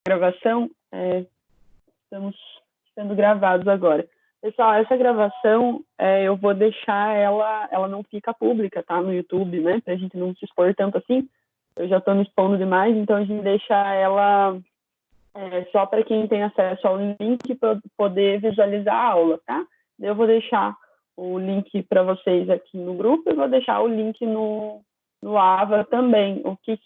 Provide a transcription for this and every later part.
gravação, estamos sendo gravados agora. Pessoal, essa gravação eu vou deixar ela não fica pública, tá? No YouTube, né? Pra gente não se expor tanto assim. Eu já estou me expondo demais, então a gente deixa ela só para quem tem acesso ao link para poder visualizar a aula, tá? Eu vou deixar o link para vocês aqui no grupo e vou deixar o link no AVA também. O que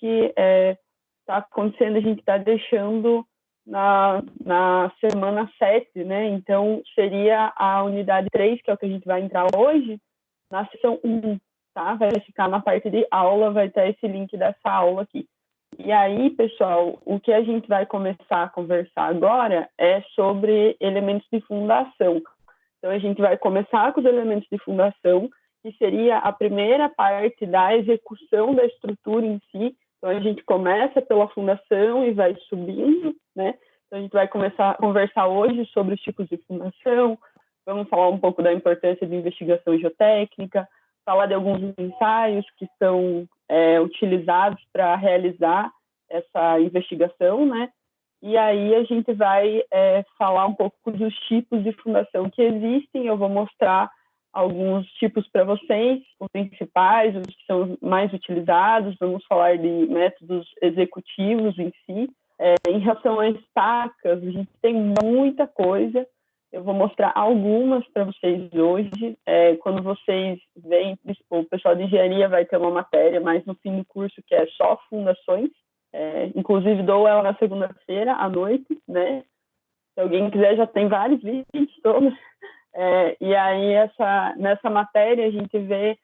está acontecendo, a gente está deixando na semana 7, né? Então, seria a unidade 3, que é o que a gente vai entrar hoje, na sessão 1, tá? Vai ficar na parte de aula, vai ter esse link dessa aula aqui. E aí, pessoal, o que a gente vai começar a conversar agora é sobre elementos de fundação. Então, a gente vai começar com os elementos de fundação, que seria a primeira parte da execução da estrutura em si. Então, a gente começa pela fundação e vai subindo, né? Então, a gente vai começar a conversar hoje sobre os tipos de fundação, vamos falar um pouco da importância de investigação geotécnica, falar de alguns ensaios que são utilizados para realizar essa investigação, né? E aí a gente vai falar um pouco dos tipos de fundação que existem. Eu vou mostrar alguns tipos para vocês, os principais, os que são mais utilizados. Vamos falar de métodos executivos em si. Em relação às estacas, a gente tem muita coisa. Eu vou mostrar algumas para vocês hoje. Quando vocês veem, o pessoal de engenharia vai ter uma matéria mais no fim do curso que é só fundações. Inclusive, dou ela na segunda-feira à noite, né? Se alguém quiser, já tem vários vídeos todos. E aí, nessa matéria, a gente vê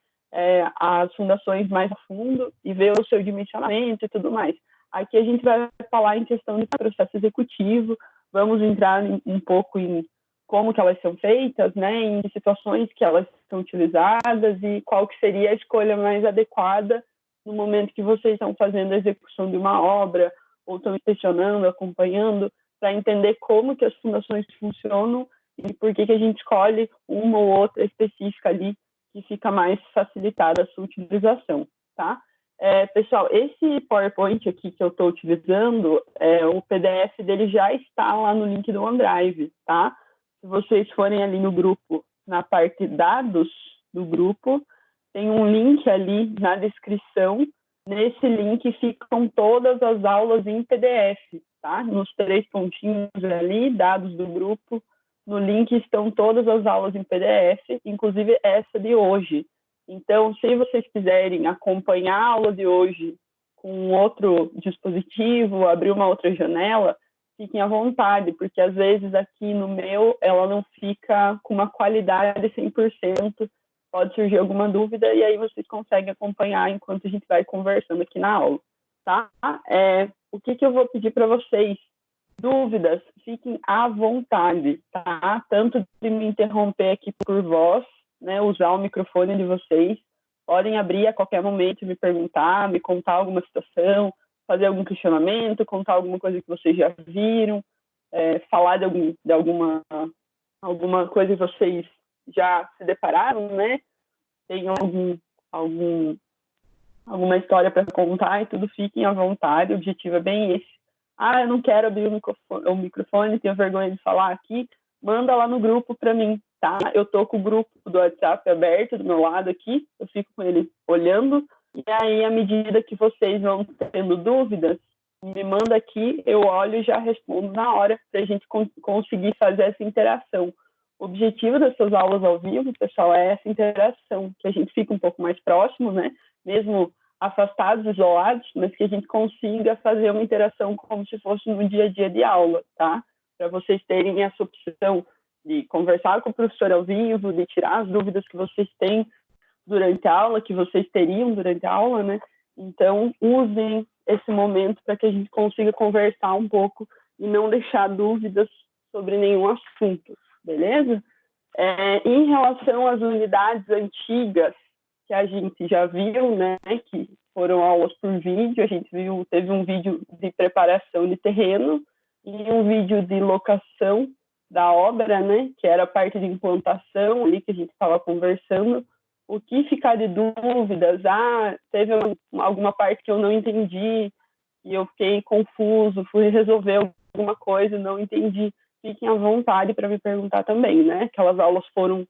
as fundações mais a fundo e vê o seu dimensionamento e tudo mais. Aqui a gente vai falar em questão de processo executivo, vamos entrar um pouco em como que elas são feitas, né, em situações que elas são utilizadas e qual que seria a escolha mais adequada no momento que vocês estão fazendo a execução de uma obra ou estão inspecionando, acompanhando, para entender como que as fundações funcionam e por que a gente escolhe uma ou outra específica ali que fica mais facilitada a sua utilização, tá? Pessoal, esse PowerPoint aqui que eu estou utilizando, o PDF dele já está lá no link do OneDrive, tá? Se vocês forem ali no grupo, na parte dados do grupo, tem um link ali na descrição. Nesse link ficam todas as aulas em PDF, tá? Nos 3 pontinhos ali, dados do grupo. No link estão todas as aulas em PDF, inclusive essa de hoje. Então, se vocês quiserem acompanhar a aula de hoje com outro dispositivo, abrir uma outra janela, fiquem à vontade, porque às vezes aqui no meu ela não fica com uma qualidade 100%, pode surgir alguma dúvida e aí vocês conseguem acompanhar enquanto a gente vai conversando aqui na aula, tá? O que eu vou pedir para vocês? Dúvidas, fiquem à vontade, tá? Tanto de me interromper aqui por voz, né, usar o microfone de vocês, podem abrir a qualquer momento, me perguntar, me contar alguma situação, fazer algum questionamento, contar alguma coisa que vocês já viram, falar de alguma coisa que vocês já se depararam, né? Tem alguma história para contar e tudo, fiquem à vontade, o objetivo é bem esse. Eu não quero abrir o microfone, tenho vergonha de falar aqui, manda lá no grupo para mim, tá? Eu tô com o grupo do WhatsApp aberto do meu lado aqui, eu fico com ele olhando, e aí, à medida que vocês vão tendo dúvidas, me manda aqui, eu olho e já respondo na hora, para a gente conseguir fazer essa interação. O objetivo dessas aulas ao vivo, pessoal, é essa interação, que a gente fica um pouco mais próximo, né? Mesmo afastados, isolados, mas que a gente consiga fazer uma interação como se fosse no dia a dia de aula, tá? Para vocês terem essa opção de conversar com o professor ao vivo, de tirar as dúvidas que vocês têm durante a aula, que vocês teriam durante a aula, né? Então, usem esse momento para que a gente consiga conversar um pouco e não deixar dúvidas sobre nenhum assunto, beleza? Em relação às unidades antigas, que a gente já viu, né, que foram aulas por vídeo, a gente teve um vídeo de preparação de terreno e um vídeo de locação da obra, né, que era a parte de implantação ali que a gente estava conversando. O que ficar de dúvidas, teve alguma parte que eu não entendi e eu fiquei confuso, fui resolver alguma coisa, não entendi, fiquem à vontade para me perguntar também, né? Aquelas aulas foram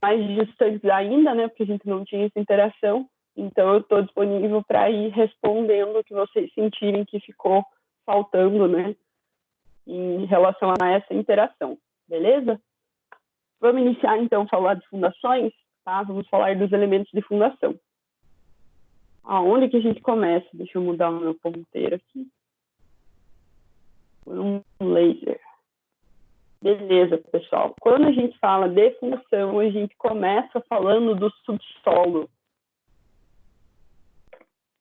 mais distantes ainda, né? Porque a gente não tinha essa interação. Então, eu estou disponível para ir respondendo o que vocês sentirem que ficou faltando, né? Em relação a essa interação, beleza? Vamos iniciar, então, a falar de fundações, tá? Vamos falar dos elementos de fundação. Aonde que a gente começa? Deixa eu mudar o meu ponteiro aqui. Por um laser. Beleza, pessoal. Quando a gente fala de fundação, a gente começa falando do subsolo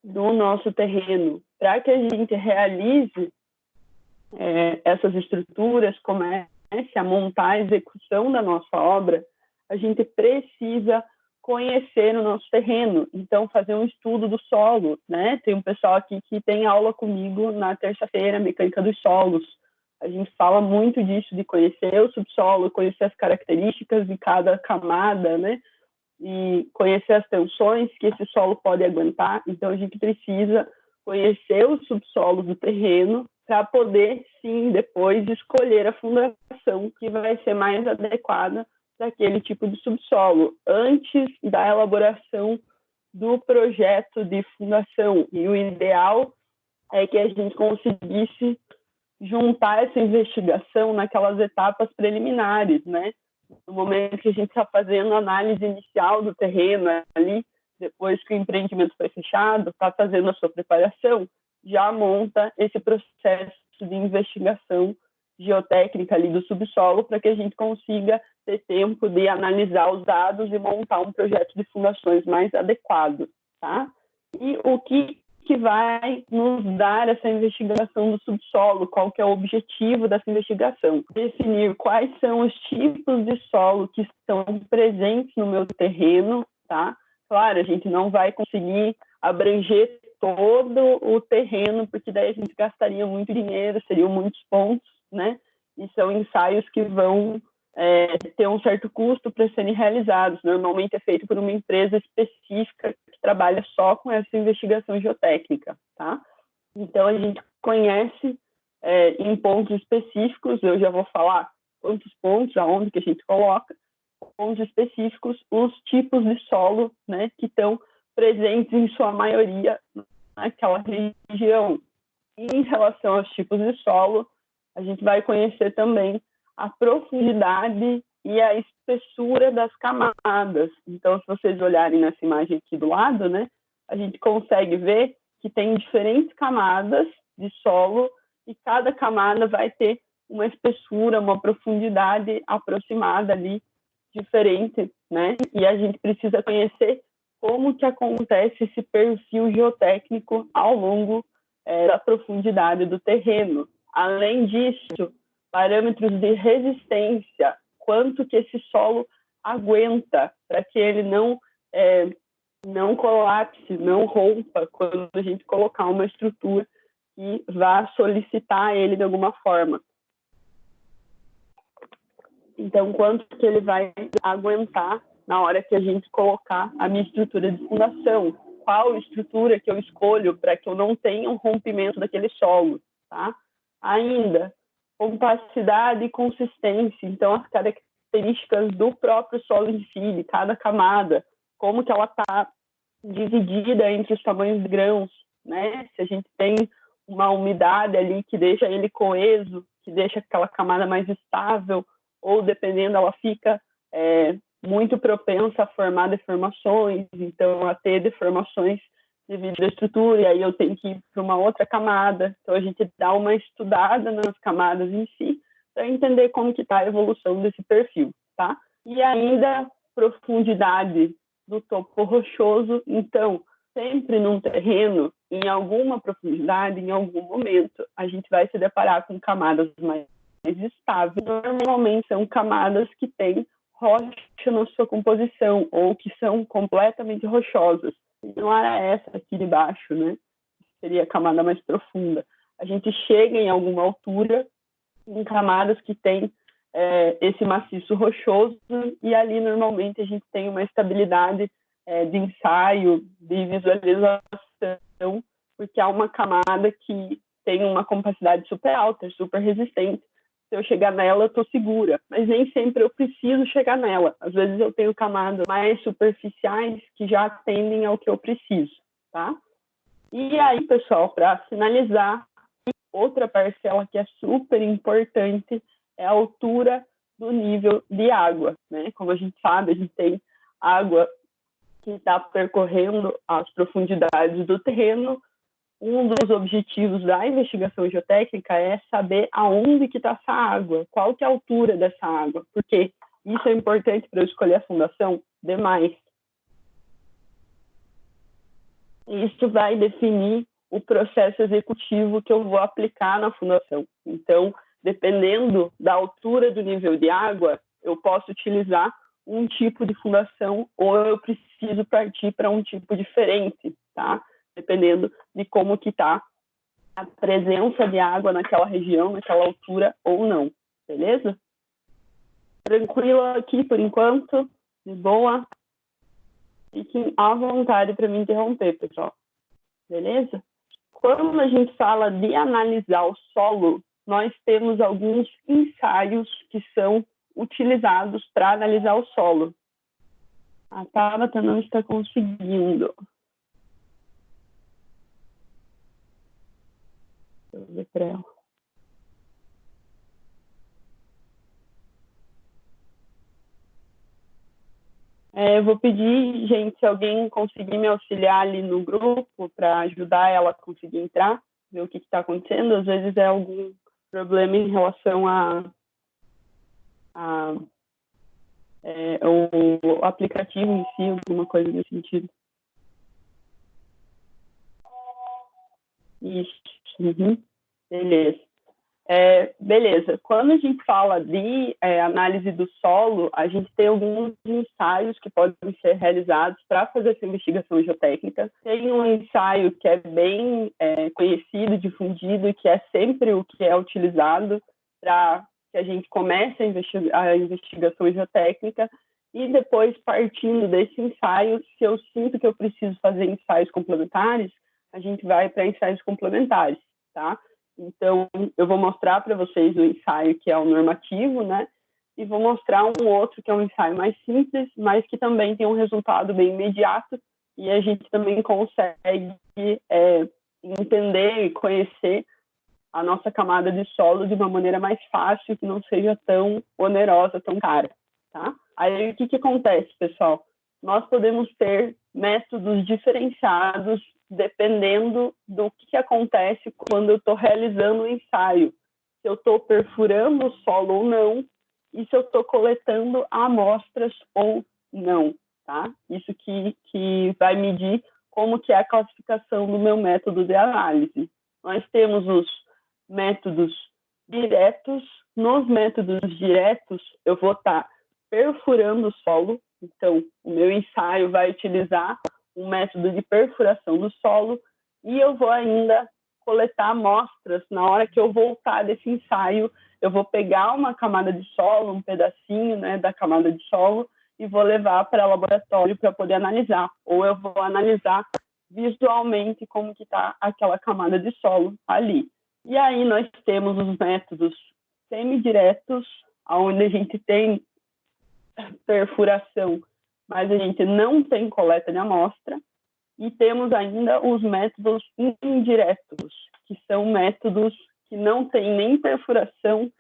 do nosso terreno. Para que a gente realize essas estruturas, comece a montar a execução da nossa obra, a gente precisa conhecer o nosso terreno, então fazer um estudo do solo, né? Tem um pessoal aqui que tem aula comigo na terça-feira, mecânica dos solos. A gente fala muito disso, de conhecer o subsolo, conhecer as características de cada camada, né? E conhecer as tensões que esse solo pode aguentar. Então, a gente precisa conhecer o subsolo do terreno para poder, sim, depois escolher a fundação que vai ser mais adequada daquele tipo de subsolo, antes da elaboração do projeto de fundação. E o ideal é que a gente conseguisse juntar essa investigação naquelas etapas preliminares, né? No momento que a gente está fazendo a análise inicial do terreno ali, depois que o empreendimento foi fechado, está fazendo a sua preparação, já monta esse processo de investigação geotécnica ali do subsolo para que a gente consiga ter tempo de analisar os dados e montar um projeto de fundações mais adequado, tá? E o que vai nos dar essa investigação do subsolo, qual que é o objetivo dessa investigação? Definir quais são os tipos de solo que estão presentes no meu terreno, tá? Claro, a gente não vai conseguir abranger todo o terreno, porque daí a gente gastaria muito dinheiro, seriam muitos pontos, né? E são ensaios que vão ter um certo custo para serem realizados. Normalmente é feito por uma empresa específica que trabalha só com essa investigação geotécnica, tá? Então, a gente conhece em pontos específicos, eu já vou falar quantos pontos, aonde que a gente coloca, pontos específicos, os tipos de solo, né, que estão presentes em sua maioria naquela região. E em relação aos tipos de solo, a gente vai conhecer também a profundidade e a espessura das camadas. Então, se vocês olharem nessa imagem aqui do lado, né, a gente consegue ver que tem diferentes camadas de solo e cada camada vai ter uma espessura, uma profundidade aproximada ali, diferente, né? E a gente precisa conhecer como que acontece esse perfil geotécnico ao longo da profundidade do terreno. Além disso, parâmetros de resistência, quanto que esse solo aguenta para que ele não colapse, não rompa quando a gente colocar uma estrutura que vá solicitar ele de alguma forma. Então, quanto que ele vai aguentar na hora que a gente colocar a minha estrutura de fundação? Qual estrutura que eu escolho para que eu não tenha um rompimento daquele solo, tá? Ainda, compacidade e consistência. Então, as características do próprio solo em si, de cada camada, como que ela está dividida entre os tamanhos de grãos, né? Se a gente tem uma umidade ali que deixa ele coeso, que deixa aquela camada mais estável, ou dependendo, ela fica muito propensa a formar deformações, então a ter deformações devido à estrutura, e aí eu tenho que ir para uma outra camada. Então a gente dá uma estudada nas camadas em si, para entender como que está a evolução desse perfil, tá? E ainda profundidade do topo rochoso. Então, sempre num terreno, em alguma profundidade, em algum momento, a gente vai se deparar com camadas mais estáveis. Normalmente são camadas que têm rocha na sua composição, ou que são completamente rochosas. Não era essa aqui de baixo, né? Seria a camada mais profunda. A gente chega em alguma altura em camadas que têm esse maciço rochoso, e ali normalmente a gente tem uma estabilidade de ensaio, de visualização, porque há uma camada que tem uma capacidade super alta, super resistente. Se eu chegar nela, eu estou segura. Mas nem sempre eu preciso chegar nela. Às vezes eu tenho camadas mais superficiais que já atendem ao que eu preciso, tá? E aí, pessoal, para finalizar, outra parcela que é super importante é a altura do nível de água, né? Como a gente sabe, a gente tem água que está percorrendo as profundidades do terreno. Um dos objetivos da investigação geotécnica é saber aonde que está essa água, qual que é a altura dessa água, porque isso é importante para eu escolher a fundação demais. Isso vai definir o processo executivo que eu vou aplicar na fundação. Então, dependendo da altura do nível de água, eu posso utilizar um tipo de fundação ou eu preciso partir para um tipo diferente, tá? Dependendo de como que está a presença de água naquela região, naquela altura ou não, beleza? Tranquilo aqui por enquanto, de boa. Fiquem à vontade para me interromper, pessoal. Beleza? Quando a gente fala de analisar o solo, nós temos alguns ensaios que são utilizados para analisar o solo. A Tabata não está conseguindo. Deixa eu ver para ela. Eu vou pedir, gente, se alguém conseguir me auxiliar ali no grupo para ajudar ela a conseguir entrar, ver o que está acontecendo. Às vezes é algum problema em relação o aplicativo em si, alguma coisa nesse sentido. Isso. Uhum. Beleza. Beleza. Quando a gente fala de análise do solo, a gente tem alguns ensaios que podem ser realizados para fazer essa investigação geotécnica. Tem um ensaio que é bem conhecido, difundido, e que é sempre o que é utilizado para que a gente comece a investigação geotécnica, e depois, partindo desse ensaio, se eu sinto que eu preciso fazer ensaios complementares, a gente vai para ensaios complementares, tá? Então, eu vou mostrar para vocês o ensaio que é o normativo, né? E vou mostrar um outro que é um ensaio mais simples, mas que também tem um resultado bem imediato, e a gente também consegue entender e conhecer a nossa camada de solo de uma maneira mais fácil, que não seja tão onerosa, tão cara, tá? Aí, o que acontece, pessoal? Nós podemos ter métodos diferenciados dependendo do que acontece quando eu estou realizando o ensaio. Se eu estou perfurando o solo ou não, e se eu estou coletando amostras ou não, tá? Isso que vai medir como que é a classificação do meu método de análise. Nós temos os métodos diretos. Nos métodos diretos, eu vou estar perfurando o solo. Então, o meu ensaio vai utilizar um método de perfuração do solo, e eu vou ainda coletar amostras. Na hora que eu voltar desse ensaio, eu vou pegar uma camada de solo, um pedacinho, né, da camada de solo, e vou levar para o laboratório para poder analisar. Ou eu vou analisar visualmente como que está aquela camada de solo ali. E aí nós temos os métodos semidiretos, onde a gente tem perfuração, mas a gente não tem coleta de amostra, e temos ainda os métodos indiretos, que são métodos que não têm nem perfuração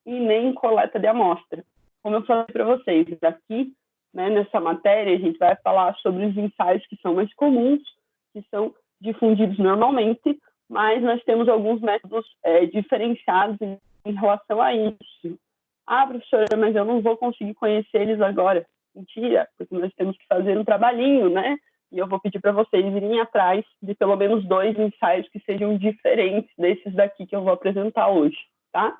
e nem coleta de amostra. Como eu falei para vocês, aqui, né, nessa matéria, a gente vai falar sobre os ensaios que são mais comuns, que são difundidos normalmente, mas nós temos alguns métodos diferenciados em relação a isso. Ah, professora, mas eu não vou conseguir conhecer eles agora. Mentira, porque nós temos que fazer um trabalhinho, né? E eu vou pedir para vocês irem atrás de pelo menos 2 ensaios que sejam diferentes desses daqui que eu vou apresentar hoje, tá?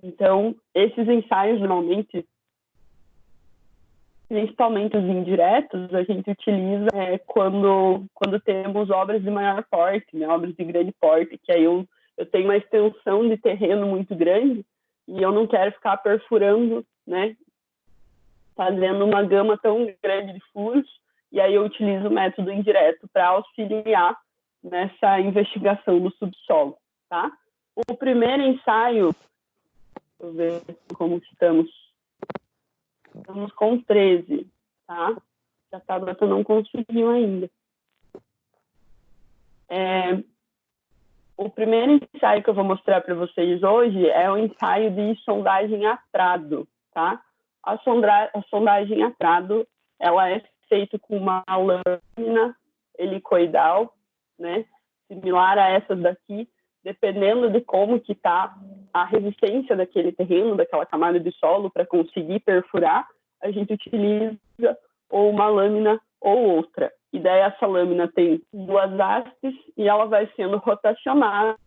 Então, esses ensaios, normalmente, principalmente os indiretos, a gente utiliza quando temos obras de maior porte, né, obras de grande porte, que aí eu tenho uma extensão de terreno muito grande e eu não quero ficar perfurando, né, fazendo uma gama tão grande de furos, e aí eu utilizo o método indireto para auxiliar nessa investigação do subsolo, tá? O primeiro ensaio, deixa eu ver como estamos com 13, tá? A Tabata não conseguiu ainda. O primeiro ensaio que eu vou mostrar para vocês hoje é o ensaio de sondagem a trado, tá? A sondagem a trado, ela é feita com uma lâmina helicoidal, né? Similar a essas daqui, dependendo de como que está a resistência daquele terreno, daquela camada de solo, para conseguir perfurar, a gente utiliza ou uma lâmina ou outra. E daí essa lâmina tem duas hastes e ela vai sendo rotacionada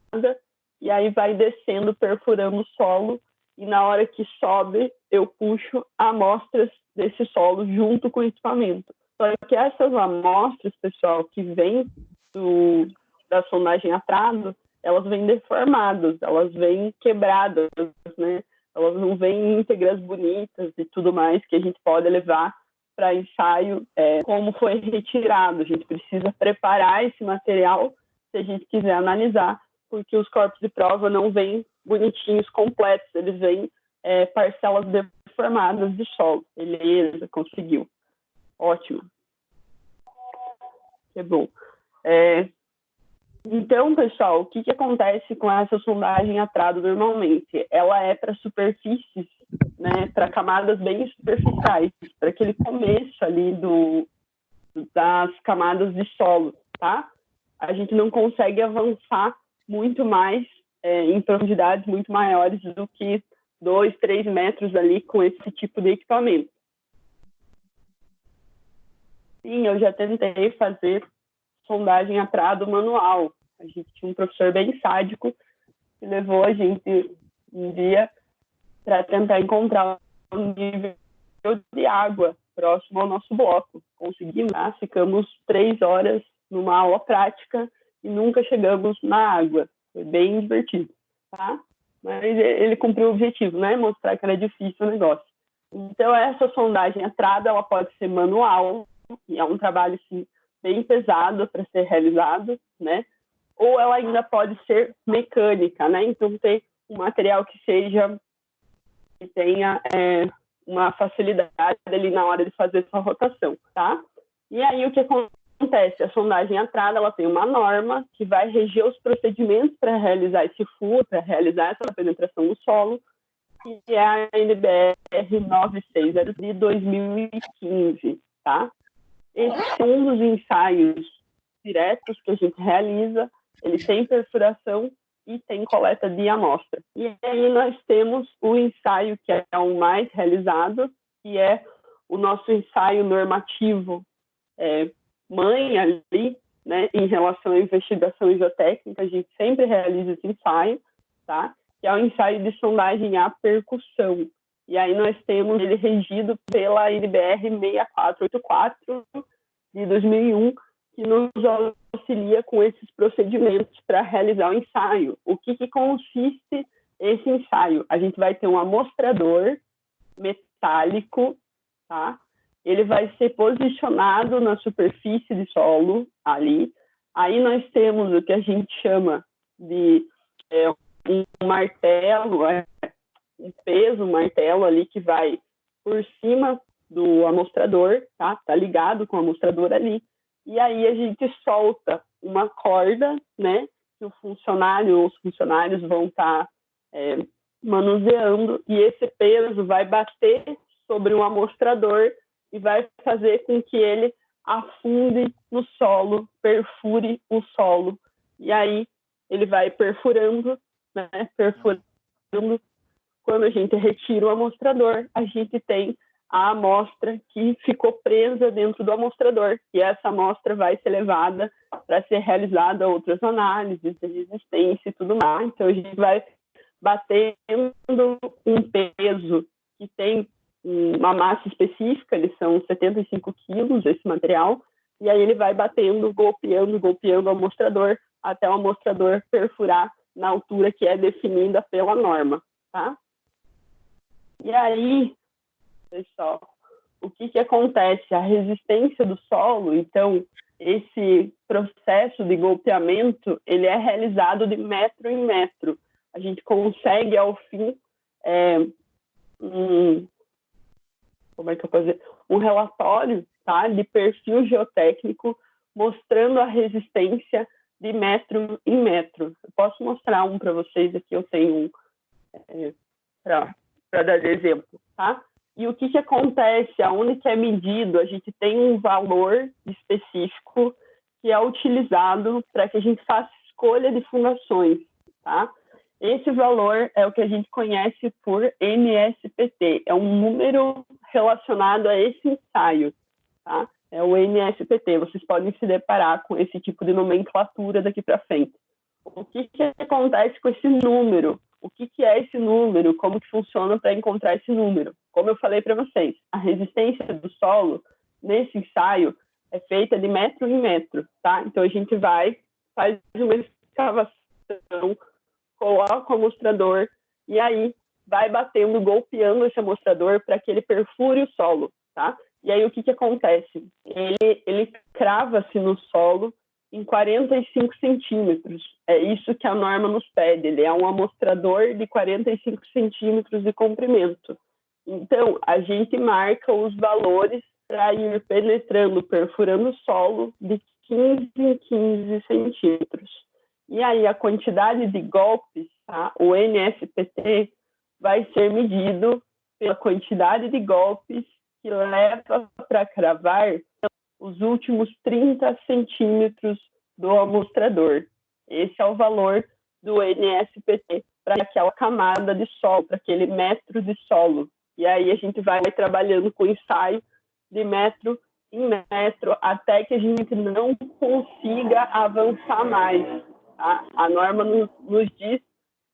e aí vai descendo, perfurando o solo, e na hora que sobe, eu puxo amostras desse solo junto com o equipamento. Só que essas amostras, pessoal, que vêm da sondagem a trado, elas vêm deformadas, elas vêm quebradas, né? Elas não vêm íntegras, bonitas e tudo mais que a gente pode levar para ensaio, como foi retirado. A gente precisa preparar esse material se a gente quiser analisar, porque os corpos de prova não vêm bonitinhos, completos, eles vêm parcelas deformadas de solo. Beleza, conseguiu. Ótimo. Que bom. Então, pessoal, o que acontece com essa sondagem a trado normalmente? Ela é para superfícies, né, para camadas bem superficiais, para aquele começo ali das camadas de solo, tá? A gente não consegue avançar muito mais em profundidades muito maiores do que 2, 3 metros ali com esse tipo de equipamento. Sim, eu já tentei fazer sondagem a trado manual. A gente tinha um professor bem sádico que levou a gente um dia para tentar encontrar um nível de água próximo ao nosso bloco. Conseguimos, né? Ficamos 3 horas numa aula prática e nunca chegamos na água. Foi bem divertido, tá? Mas ele cumpriu o objetivo, né? Mostrar que era difícil o negócio. Então, essa sondagem a trado, ela pode ser manual, e é um trabalho, assim, bem pesado para ser realizado, né? Ou ela ainda pode ser mecânica, né? Então, tem um material que tenha uma facilidade ali na hora de fazer sua rotação, tá? E aí, o que acontece? A sondagem a trado, ela tem uma norma que vai reger os procedimentos para realizar esse furo, para realizar essa penetração no solo, que é a NBR 960 de 2015, tá? Esse é um dos ensaios diretos que a gente realiza, ele tem perfuração e tem coleta de amostra. E aí nós temos o ensaio que é o mais realizado, que é o nosso ensaio normativo mãe ali, né, em relação à investigação isotécnica, a gente sempre realiza esse ensaio, tá? Que é o ensaio de sondagem à percussão. E aí nós temos ele regido pela NBR 6484 de 2001, que nos auxilia com esses procedimentos para realizar o ensaio. O que consiste esse ensaio? A gente vai ter um amostrador metálico, tá? Ele vai ser posicionado na superfície de solo ali. Aí nós temos o que a gente chama de um martelo, um peso, um martelo ali que vai por cima do amostrador, tá? Tá ligado com o amostrador ali. E aí a gente solta uma corda, né? Que os funcionários vão estar manuseando, e esse peso vai bater sobre um amostrador e vai fazer com que ele afunde no solo, perfure o solo. E aí ele vai perfurando, né? Perfurando. Quando a gente retira o amostrador, a gente tem a amostra que ficou presa dentro do amostrador. E essa amostra vai ser levada para ser realizada outras análises de resistência e tudo mais. Então, a gente vai batendo um peso que tem uma massa específica, eles são 75 quilos, esse material, e aí ele vai batendo, golpeando o amostrador, até o amostrador perfurar na altura que é definida pela norma, tá? E aí, pessoal, o que que acontece? A resistência do solo, então, esse processo de golpeamento, ele é realizado de metro em metro. A gente consegue, ao fim, como é que eu posso dizer? Um relatório, tá, de perfil geotécnico mostrando a resistência de metro em metro. Eu posso mostrar um para vocês aqui, eu tenho um para dar de exemplo, tá? E o que que acontece? Aonde que é medido? A gente tem um valor específico que é utilizado para que a gente faça escolha de fundações, tá? Esse valor é o que a gente conhece por NSPT, é um número relacionado a esse ensaio, tá? É o NSPT, vocês podem se deparar com esse tipo de nomenclatura daqui para frente. O que que acontece com esse número? O que que é esse número? Como que funciona para encontrar esse número? Como eu falei para vocês, a resistência do solo nesse ensaio é feita de metro em metro, tá? Então a gente faz uma escavação, coloca o amostrador e aí vai batendo, golpeando esse amostrador para que ele perfure o solo, tá? E aí o que que acontece? Ele crava-se no solo em 45 centímetros. É isso que a norma nos pede. Ele é um amostrador de 45 centímetros de comprimento. Então, a gente marca os valores para ir penetrando, perfurando o solo de 15 em 15 centímetros. E aí, a quantidade de golpes, tá? O NSPT, vai ser medido pela quantidade de golpes que leva para cravar os últimos 30 centímetros do amostrador. Esse é o valor do NSPT para aquela camada de solo, para aquele metro de solo. E aí a gente vai trabalhando com ensaio de metro em metro até que a gente não consiga avançar mais. Tá? A norma nos diz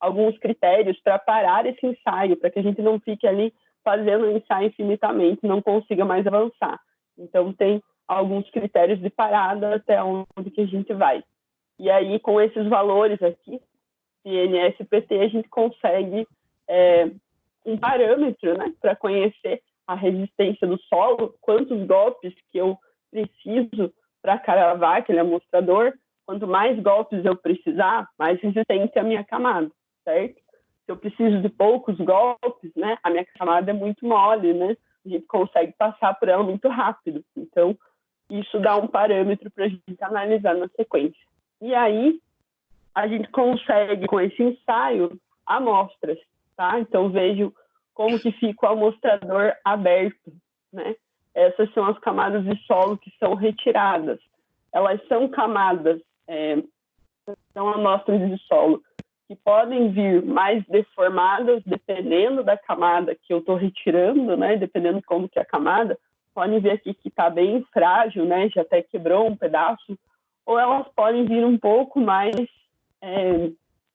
alguns critérios para parar esse ensaio, para que a gente não fique ali fazendo o ensaio infinitamente, não consiga mais avançar. Então, tem alguns critérios de parada até onde que a gente vai. E aí, com esses valores aqui, de NSPT, a gente consegue um parâmetro, né, para conhecer a resistência do solo, quantos golpes que eu preciso para cravar aquele amostrador. Quanto mais golpes eu precisar, mais resistente é a minha camada, certo? Se eu preciso de poucos golpes, né, a minha camada é muito mole, né? A gente consegue passar por ela muito rápido. Então, isso dá um parâmetro para a gente analisar na sequência. E aí, a gente consegue, com esse ensaio, amostras, tá? Então, vejo como que fica o amostrador aberto, né? Essas são as camadas de solo que são retiradas. Elas são camadas, são amostras de solo que podem vir mais deformadas, dependendo da camada que eu estou retirando, né? Dependendo de como que é a camada. Podem ver aqui que está bem frágil, né? Já até quebrou um pedaço. Ou elas podem vir um pouco mais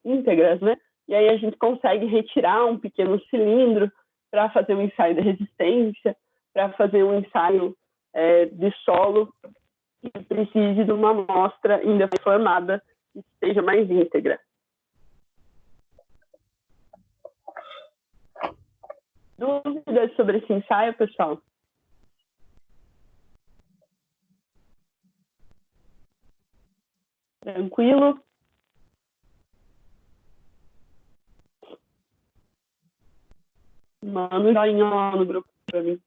íntegras, né? E aí a gente consegue retirar um pequeno cilindro para fazer um ensaio de resistência, para fazer um ensaio de solo que precise de uma amostra ainda formada que seja mais íntegra. Dúvidas sobre esse ensaio, pessoal? Tranquilo? Manda um joinha lá no grupo para mim.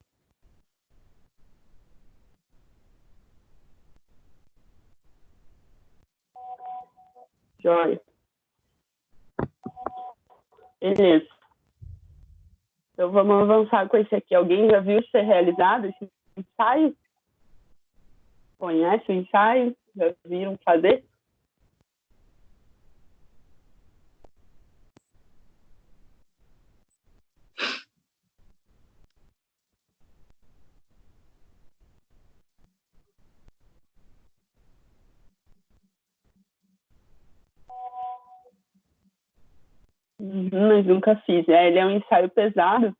Joia. Beleza. Então vamos avançar com esse aqui. Alguém já viu ser realizado esse ensaio? Conhece o ensaio? Já viram fazer? Mas nunca fiz. Ele é um ensaio pesado.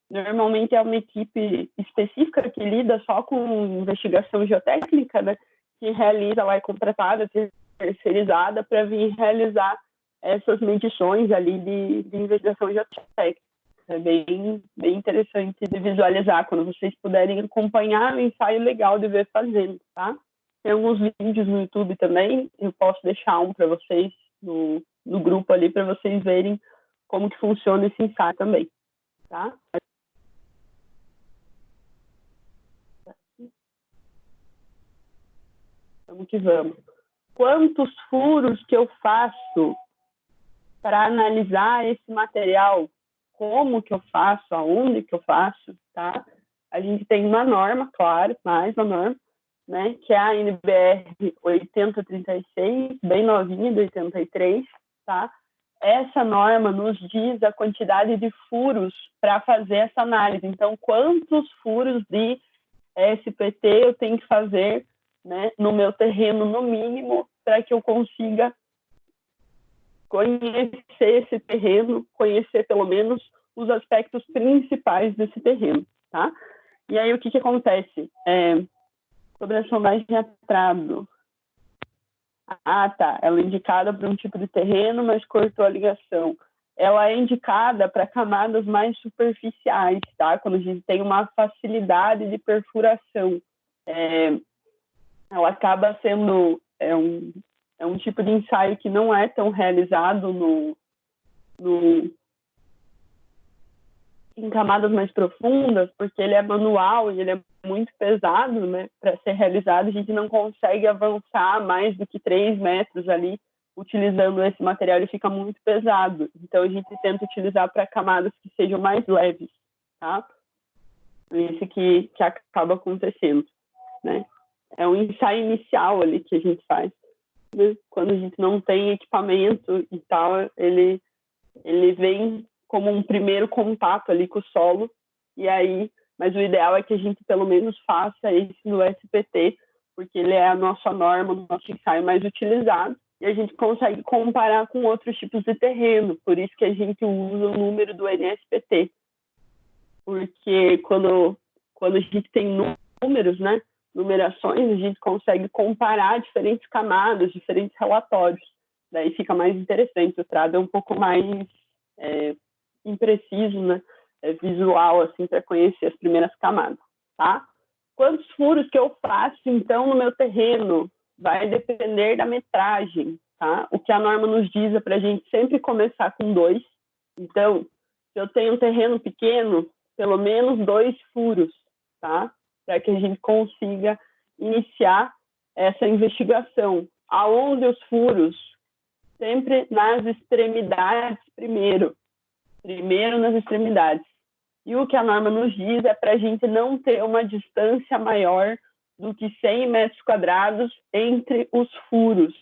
Normalmente é uma equipe específica que lida só com investigação geotécnica, né? Que realiza lá, é contratada, terceirizada para vir realizar essas medições ali de investigação geotécnica. É bem interessante de visualizar, quando vocês puderem acompanhar, o ensaio legal de ver fazendo, tá? Tem alguns vídeos no YouTube também, eu posso deixar um para vocês no grupo ali, para vocês verem como que funciona esse ensaio também, tá? Vamos que vamos. Quantos furos que eu faço para analisar esse material? Como que eu faço? Aonde que eu faço? Tá? A gente tem uma norma, claro, mais uma norma, né, que é a NBR 8036, bem novinha, de 83, tá? Essa norma nos diz a quantidade de furos para fazer essa análise. Então, quantos furos de SPT eu tenho que fazer, né, no meu terreno, no mínimo, para que eu consiga conhecer esse terreno, conhecer pelo menos os aspectos principais desse terreno, tá? E aí o que acontece? Sobre a sondagem de atrado. Ah, tá. Ela é indicada para um tipo de terreno, mas cortou a ligação. Ela é indicada para camadas mais superficiais, tá? Quando a gente tem uma facilidade de perfuração. Ela acaba sendo um tipo de ensaio que não é tão realizado em camadas mais profundas, porque ele é manual e ele é muito pesado, né? Para ser realizado, a gente não consegue avançar mais do que 3 metros ali, utilizando esse material, ele fica muito pesado. Então, a gente tenta utilizar para camadas que sejam mais leves, tá? Isso que acaba acontecendo, né? É um ensaio inicial ali que a gente faz, né? Quando a gente não tem equipamento e tal, ele vem como um primeiro contato ali com o solo, e aí, mas o ideal é que a gente pelo menos faça esse no SPT, porque ele é a nossa norma, o nosso ensaio mais utilizado, e a gente consegue comparar com outros tipos de terreno, por isso que a gente usa o número do NSPT, porque quando a gente tem números, né, numerações, a gente consegue comparar diferentes camadas, diferentes relatórios, daí fica mais interessante, o trado é um pouco mais impreciso, né, visual, assim, para conhecer as primeiras camadas, tá? Quantos furos que eu faço, então, no meu terreno? Vai depender da metragem, tá? O que a norma nos diz é para a gente sempre começar com 2. Então, se eu tenho um terreno pequeno, pelo menos 2 furos, tá? Para que a gente consiga iniciar essa investigação. Aonde os furos? Sempre nas extremidades primeiro nas extremidades. E o que a norma nos diz é para a gente não ter uma distância maior do que 100 metros quadrados entre os furos.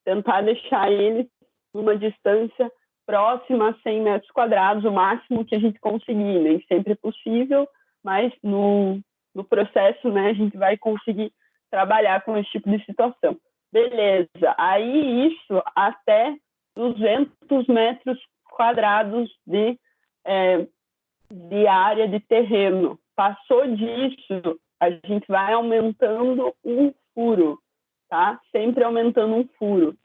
Tentar deixar eles numa distância próxima a 100 metros quadrados, o máximo que a gente conseguir. Nem sempre é possível, mas no processo, né, a gente vai conseguir trabalhar com esse tipo de situação. Beleza, aí isso até 200 metros quadrados de área de terreno. Passou disso, a gente vai aumentando um furo, tá? Sempre aumentando um furo.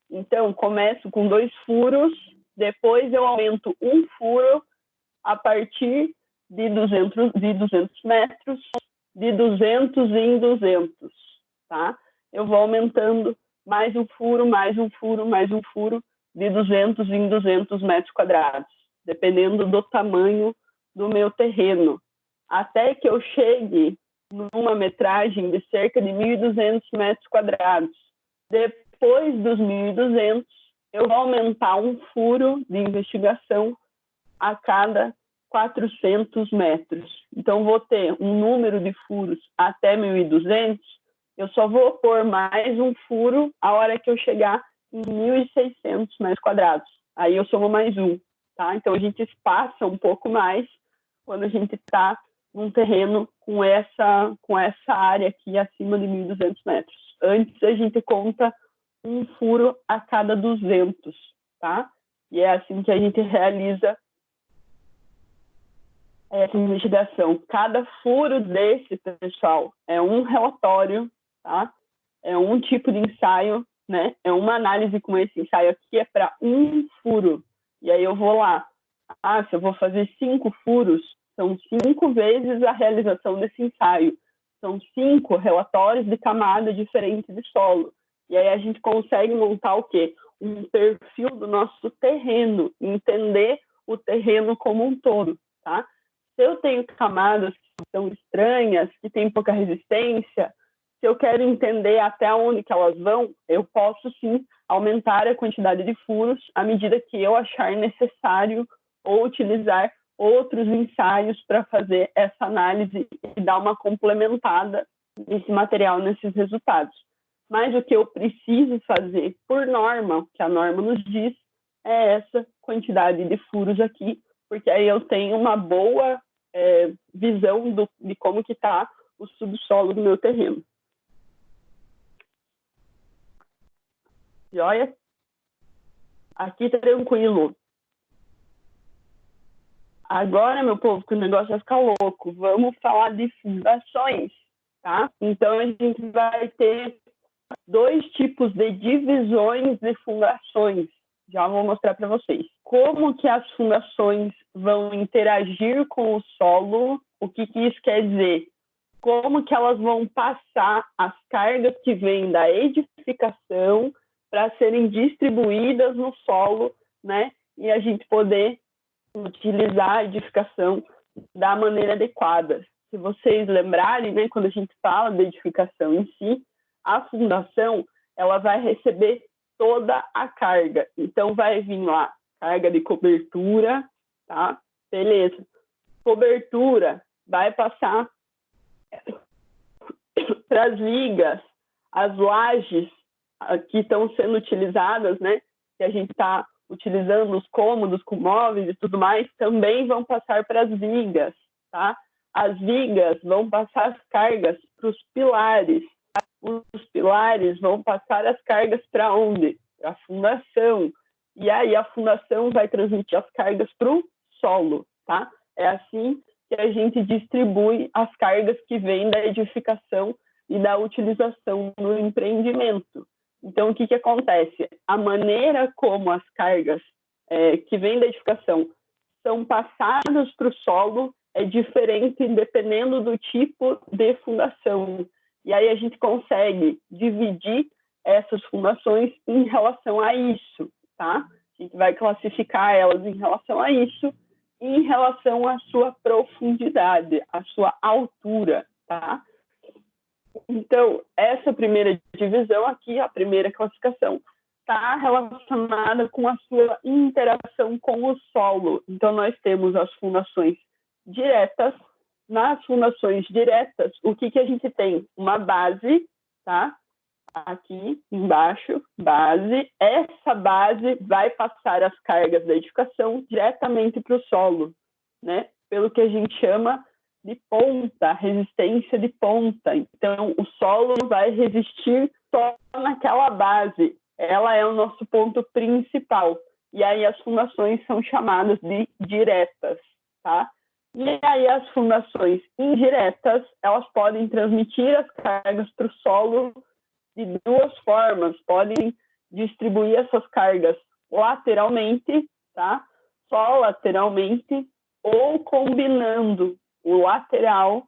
Então, começo com 2 furos, depois eu aumento um furo a partir de 200 metros, de 200 em 200, tá? Eu vou aumentando mais um furo, mais um furo, mais um furo, de 200 em 200 metros quadrados, dependendo do tamanho do meu terreno, até que eu chegue numa metragem de cerca de 1.200 metros quadrados. Depois dos 1.200, eu vou aumentar um furo de investigação a cada 400 metros. Então, vou ter um número de furos até 1.200, eu só vou pôr mais um furo a hora que eu chegar em 1.600 metros quadrados. Aí eu somo mais um, tá? Então, a gente espaça um pouco mais quando a gente está num terreno com essa área aqui acima de 1.200 metros. Antes, a gente conta um furo a cada 200, tá? E é assim que a gente realiza essa investigação. Cada furo desse, pessoal, é um relatório, tá? É um tipo de ensaio, né? É uma análise com esse ensaio aqui, é para um furo. E aí eu vou lá, Se eu vou fazer 5 furos, são 5 vezes a realização desse ensaio. São 5 relatórios de camada diferente de solo. E aí a gente consegue montar o quê? Um perfil do nosso terreno, entender o terreno como um todo, tá? Se eu tenho camadas que são estranhas, que têm pouca resistência, se eu quero entender até onde que elas vão, eu posso sim aumentar a quantidade de furos à medida que eu achar necessário ou utilizar outros ensaios para fazer essa análise e dar uma complementada nesse material, nesses resultados. Mas o que eu preciso fazer por norma, o que a norma nos diz, é essa quantidade de furos aqui, porque aí eu tenho uma boa visão de como que está o subsolo do meu terreno. Joia? Aqui tranquilo. Agora, meu povo, que o negócio vai ficar louco. Vamos falar de fundações, tá? Então, a gente vai ter 2 tipos de divisões de fundações. Já vou mostrar para vocês. Como que as fundações vão interagir com o solo, o que isso quer dizer? Como que elas vão passar as cargas que vêm da edificação para serem distribuídas no solo, né? E a gente poder utilizar a edificação da maneira adequada. Se vocês lembrarem, né, quando a gente fala da edificação em si, a fundação ela vai receber toda a carga. Então, vai vir lá carga de cobertura, tá? Beleza. Cobertura vai passar para as vigas, as lajes que estão sendo utilizadas, né? Que a gente está utilizando os cômodos com móveis e tudo mais, também vão passar para as vigas, tá? As vigas vão passar as cargas para os pilares. Os pilares vão passar as cargas para onde? Para a fundação. E aí a fundação vai transmitir as cargas para o solo, tá? É assim que a gente distribui as cargas que vêm da edificação e da utilização no empreendimento. Então, o que acontece? A maneira como as cargas que vêm da edificação são passadas para o solo é diferente dependendo do tipo de fundação. E aí a gente consegue dividir essas fundações em relação a isso, tá? A gente vai classificar elas em relação a isso e em relação à sua profundidade, à sua altura, tá? Então, essa primeira divisão aqui, a primeira classificação, está relacionada com a sua interação com o solo. Então, nós temos as fundações diretas. Nas fundações diretas, o que a gente tem? Uma base, tá? Aqui embaixo, base. Essa base vai passar as cargas da edificação diretamente para o solo, né? Pelo que a gente chama de ponta, resistência de ponta. Então, o solo vai resistir só naquela base. Ela é o nosso ponto principal. E aí as fundações são chamadas de diretas, tá? E aí as fundações indiretas, elas podem transmitir as cargas para o solo de 2 formas. Podem distribuir essas cargas lateralmente, tá? Só lateralmente, ou combinando o lateral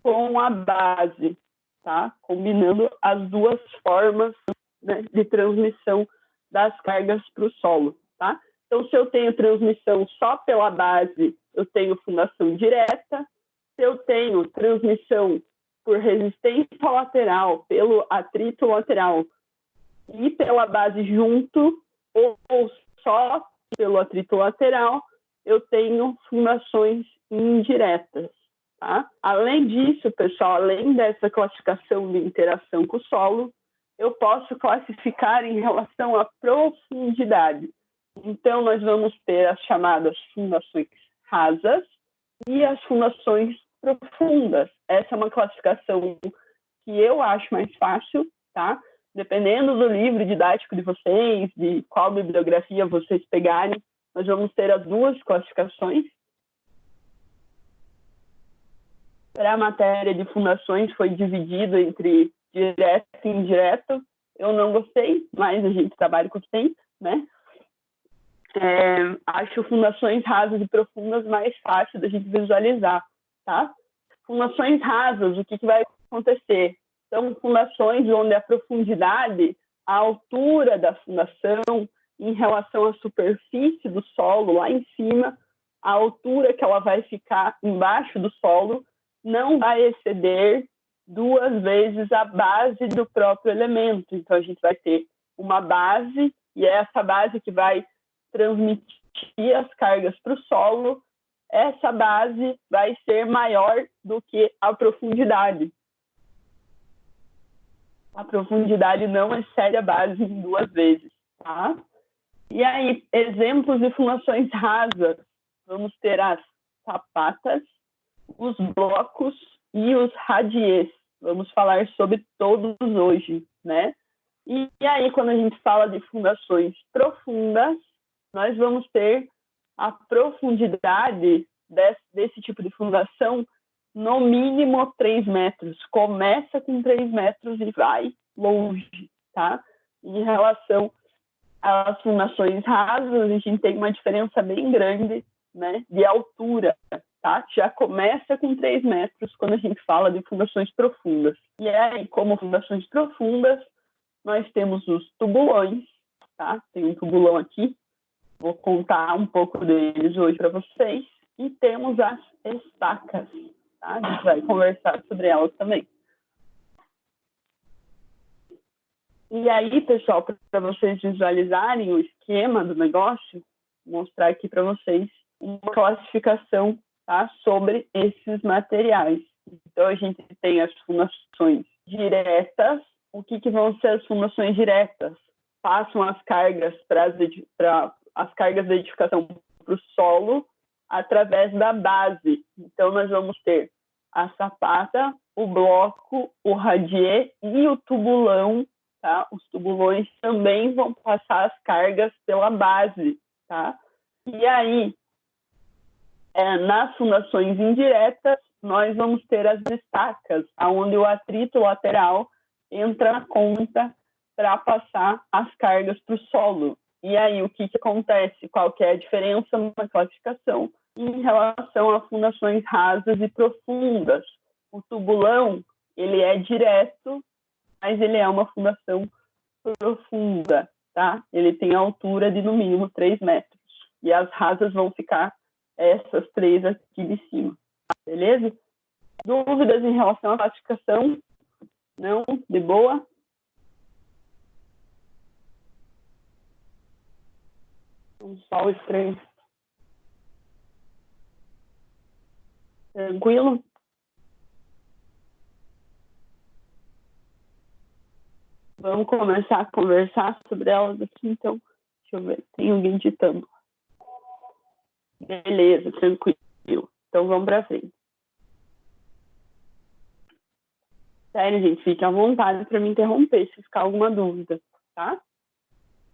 com a base, tá? Combinando as 2 formas, né, de transmissão das cargas para o solo, tá? Então, se eu tenho transmissão só pela base, eu tenho fundação direta. Se eu tenho transmissão por resistência lateral, pelo atrito lateral e pela base junto, ou só pelo atrito lateral, eu tenho fundações indiretas, tá? Além disso, pessoal, além dessa classificação de interação com o solo, eu posso classificar em relação à profundidade. Então, nós vamos ter as chamadas fundações rasas e as fundações profundas. Essa é uma classificação que eu acho mais fácil, tá? Dependendo do livro didático de vocês, de qual bibliografia vocês pegarem, nós vamos ter as 2 classificações. Para a matéria de fundações foi dividido entre direto e indireto. Eu não gostei, mas a gente trabalha com o que tem, né? acho fundações rasas e profundas mais fácil da gente visualizar, tá? Fundações rasas, o que vai acontecer? São fundações onde a profundidade, a altura da fundação em relação à superfície do solo lá em cima, a altura que ela vai ficar embaixo do solo não vai exceder 2 vezes a base do próprio elemento. Então, a gente vai ter uma base, e é essa base que vai transmitir as cargas para o solo. Essa base vai ser maior do que a profundidade. A profundidade não excede a base em 2 vezes, tá? E aí, exemplos de fundações rasas. Vamos ter as sapatas, os blocos e os radiês. Vamos falar sobre todos hoje, né? E aí, quando a gente fala de fundações profundas, nós vamos ter a profundidade desse tipo de fundação no mínimo 3 metros. Começa com 3 metros e vai longe, tá? Em relação às fundações rasas, a gente tem uma diferença bem grande, né, de altura, tá? Já começa com 3 metros quando a gente fala de fundações profundas. E aí, como fundações profundas, nós temos os tubulões, tá? Tem um tubulão aqui, vou contar um pouco deles hoje para vocês. E temos as estacas, tá? A gente vai conversar sobre elas também. E aí, pessoal, para vocês visualizarem o esquema do negócio, vou mostrar aqui para vocês uma classificação, tá, sobre esses materiais. Então, a gente tem as fundações diretas. O que vão ser as fundações diretas? Passam as cargas as cargas de edificação para o solo através da base. Então, nós vamos ter a sapata, o bloco, o radier e o tubulão, tá? Os tubulões também vão passar as cargas pela base, tá? E aí, nas fundações indiretas, nós vamos ter as estacas, onde o atrito lateral entra na conta para passar as cargas para o solo. E aí, o que acontece? Qual que é a diferença na classificação em relação a fundações rasas e profundas? O tubulão, ele é direto, mas ele é uma fundação profunda, tá? Ele tem a altura de, no mínimo, 3 metros. E as rasas vão ficar essas 3 aqui de cima, beleza? Dúvidas em relação à classificação? Não? De boa? Um sol estranho. Tranquilo? Vamos começar a conversar sobre elas aqui, então. Deixa eu ver, tem alguém ditando. Beleza, tranquilo. Então vamos para frente. Sério, gente, fique à vontade para me interromper se ficar alguma dúvida, tá?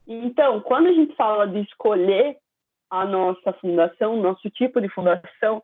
Então, quando a gente fala de escolher a nossa fundação, nosso tipo de fundação,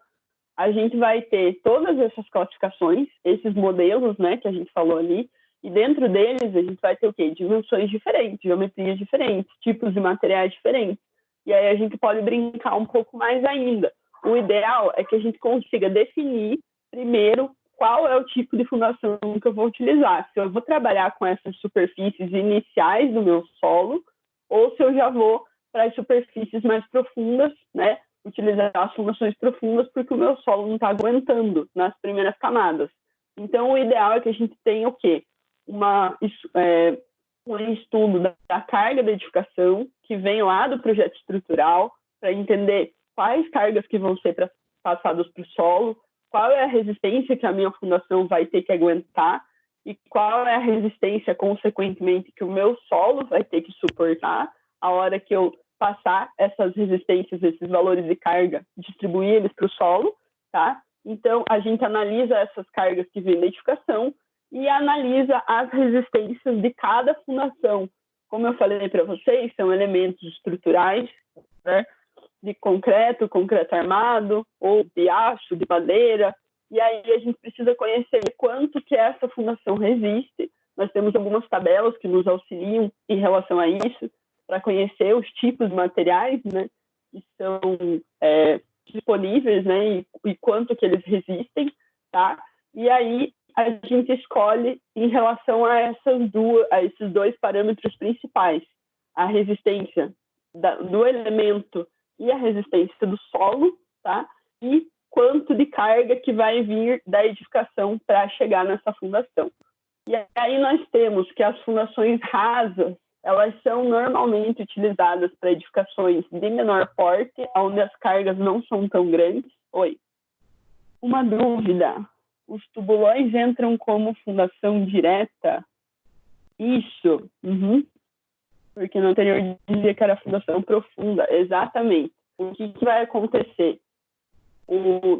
a gente vai ter todas essas classificações, esses modelos, né, que a gente falou ali, e dentro deles a gente vai ter o quê? Dimensões diferentes, geometrias diferentes, tipos de materiais diferentes. E aí a gente pode brincar um pouco mais ainda. O ideal é que a gente consiga definir primeiro qual é o tipo de fundação que eu vou utilizar. Se eu vou trabalhar com essas superfícies iniciais do meu solo, ou se eu já vou para as superfícies mais profundas, né? Utilizar as fundações profundas, porque o meu solo não está aguentando nas primeiras camadas. Então, o ideal é que a gente tenha o quê? Um estudo da carga da edificação, que vem lá do projeto estrutural, para entender quais cargas que vão ser passadas para o solo, qual é a resistência que a minha fundação vai ter que aguentar e qual é a resistência, consequentemente, que o meu solo vai ter que suportar a hora que eu passar essas resistências, esses valores de carga, distribuir eles para o solo, tá? Então, a gente analisa essas cargas que vêm da edificação e analisa as resistências de cada fundação. Como eu falei para vocês, são elementos estruturais, né? De concreto armado, ou de aço, de madeira, e aí a gente precisa conhecer quanto que essa fundação resiste. Nós temos algumas tabelas que nos auxiliam em relação a isso. para conhecer os tipos de materiais, né, que são disponíveis, né, e quanto que eles resistem, tá? E aí a gente escolhe em relação a esses dois parâmetros principais, a resistência do elemento e a resistência do solo, tá? E quanto de carga que vai vir da edificação para chegar nessa fundação. E aí nós temos que as fundações rasas, elas são normalmente utilizadas para edificações de menor porte, onde as cargas não são tão grandes. Oi. Uma dúvida. Os tubulões entram como fundação direta? Isso. Uhum. Porque no anterior dizia que era fundação profunda. Exatamente. O que vai acontecer?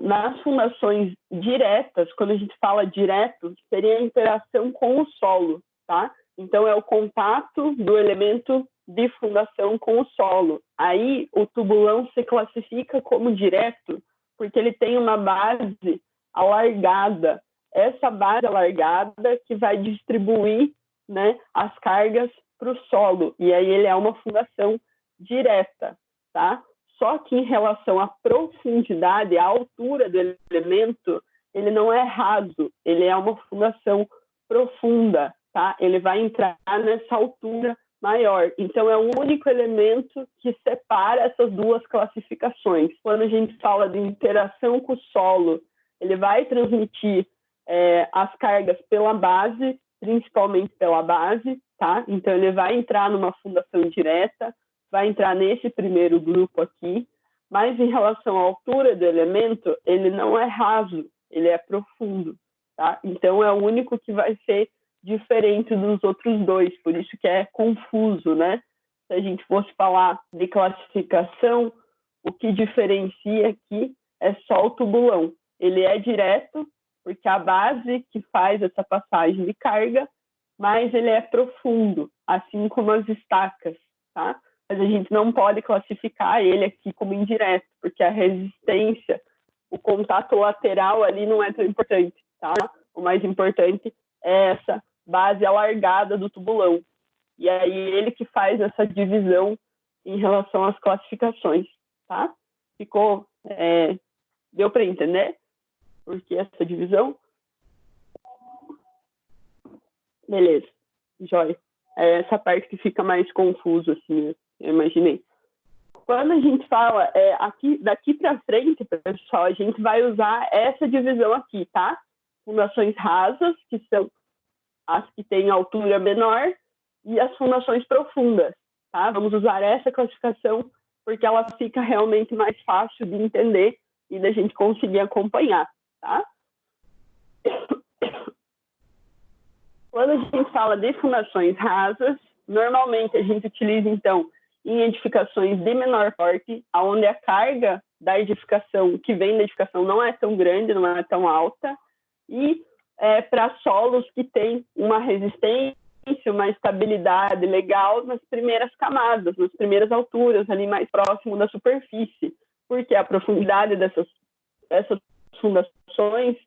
Nas fundações diretas, quando a gente fala direto, seria a interação com o solo, tá? Então, é o contato do elemento de fundação com o solo. Aí, o tubulão se classifica como direto, porque ele tem uma base alargada. Essa base alargada que vai distribuir, né, as cargas para o solo. E aí, ele é uma fundação direta, tá? Só que em relação à profundidade, à altura do elemento, ele não é raso, ele é uma fundação profunda, tá? Ele vai entrar nessa altura maior. Então, é o único elemento que separa essas duas classificações. Quando a gente fala de interação com o solo, ele vai transmitir as cargas pela base, principalmente pela base, tá? Então, ele vai entrar numa fundação direta, vai entrar nesse primeiro grupo aqui, mas em relação à altura do elemento, ele não é raso, ele é profundo, tá? Então, é o único que vai ser diferente dos outros dois, por isso que é confuso, né? Se a gente fosse falar de classificação, o que diferencia aqui é só o tubulão. Ele é direto, porque a base que faz essa passagem de carga, mas ele é profundo, assim como as estacas, tá? Mas a gente não pode classificar ele aqui como indireto, porque a resistência, o contato lateral ali não é tão importante, tá? O mais importante é essa base alargada do tubulão. E aí ele que faz essa divisão em relação às classificações, tá? Ficou... deu para entender por que essa divisão? Beleza, jóia. É essa parte que fica mais confuso, assim, eu imaginei. Quando a gente fala daqui para frente, pessoal, a gente vai usar essa divisão aqui, tá? Fundações rasas, que são as que têm altura menor, e as fundações profundas, tá? Vamos usar essa classificação porque ela fica realmente mais fácil de entender e da gente conseguir acompanhar, tá? Quando a gente fala de fundações rasas, normalmente a gente utiliza, então, em edificações de menor porte, onde a carga da edificação, que vem da edificação, não é tão grande, não é tão alta, e para solos que têm uma resistência, uma estabilidade legal nas primeiras camadas, nas primeiras alturas, ali mais próximo da superfície, porque a profundidade dessas fundações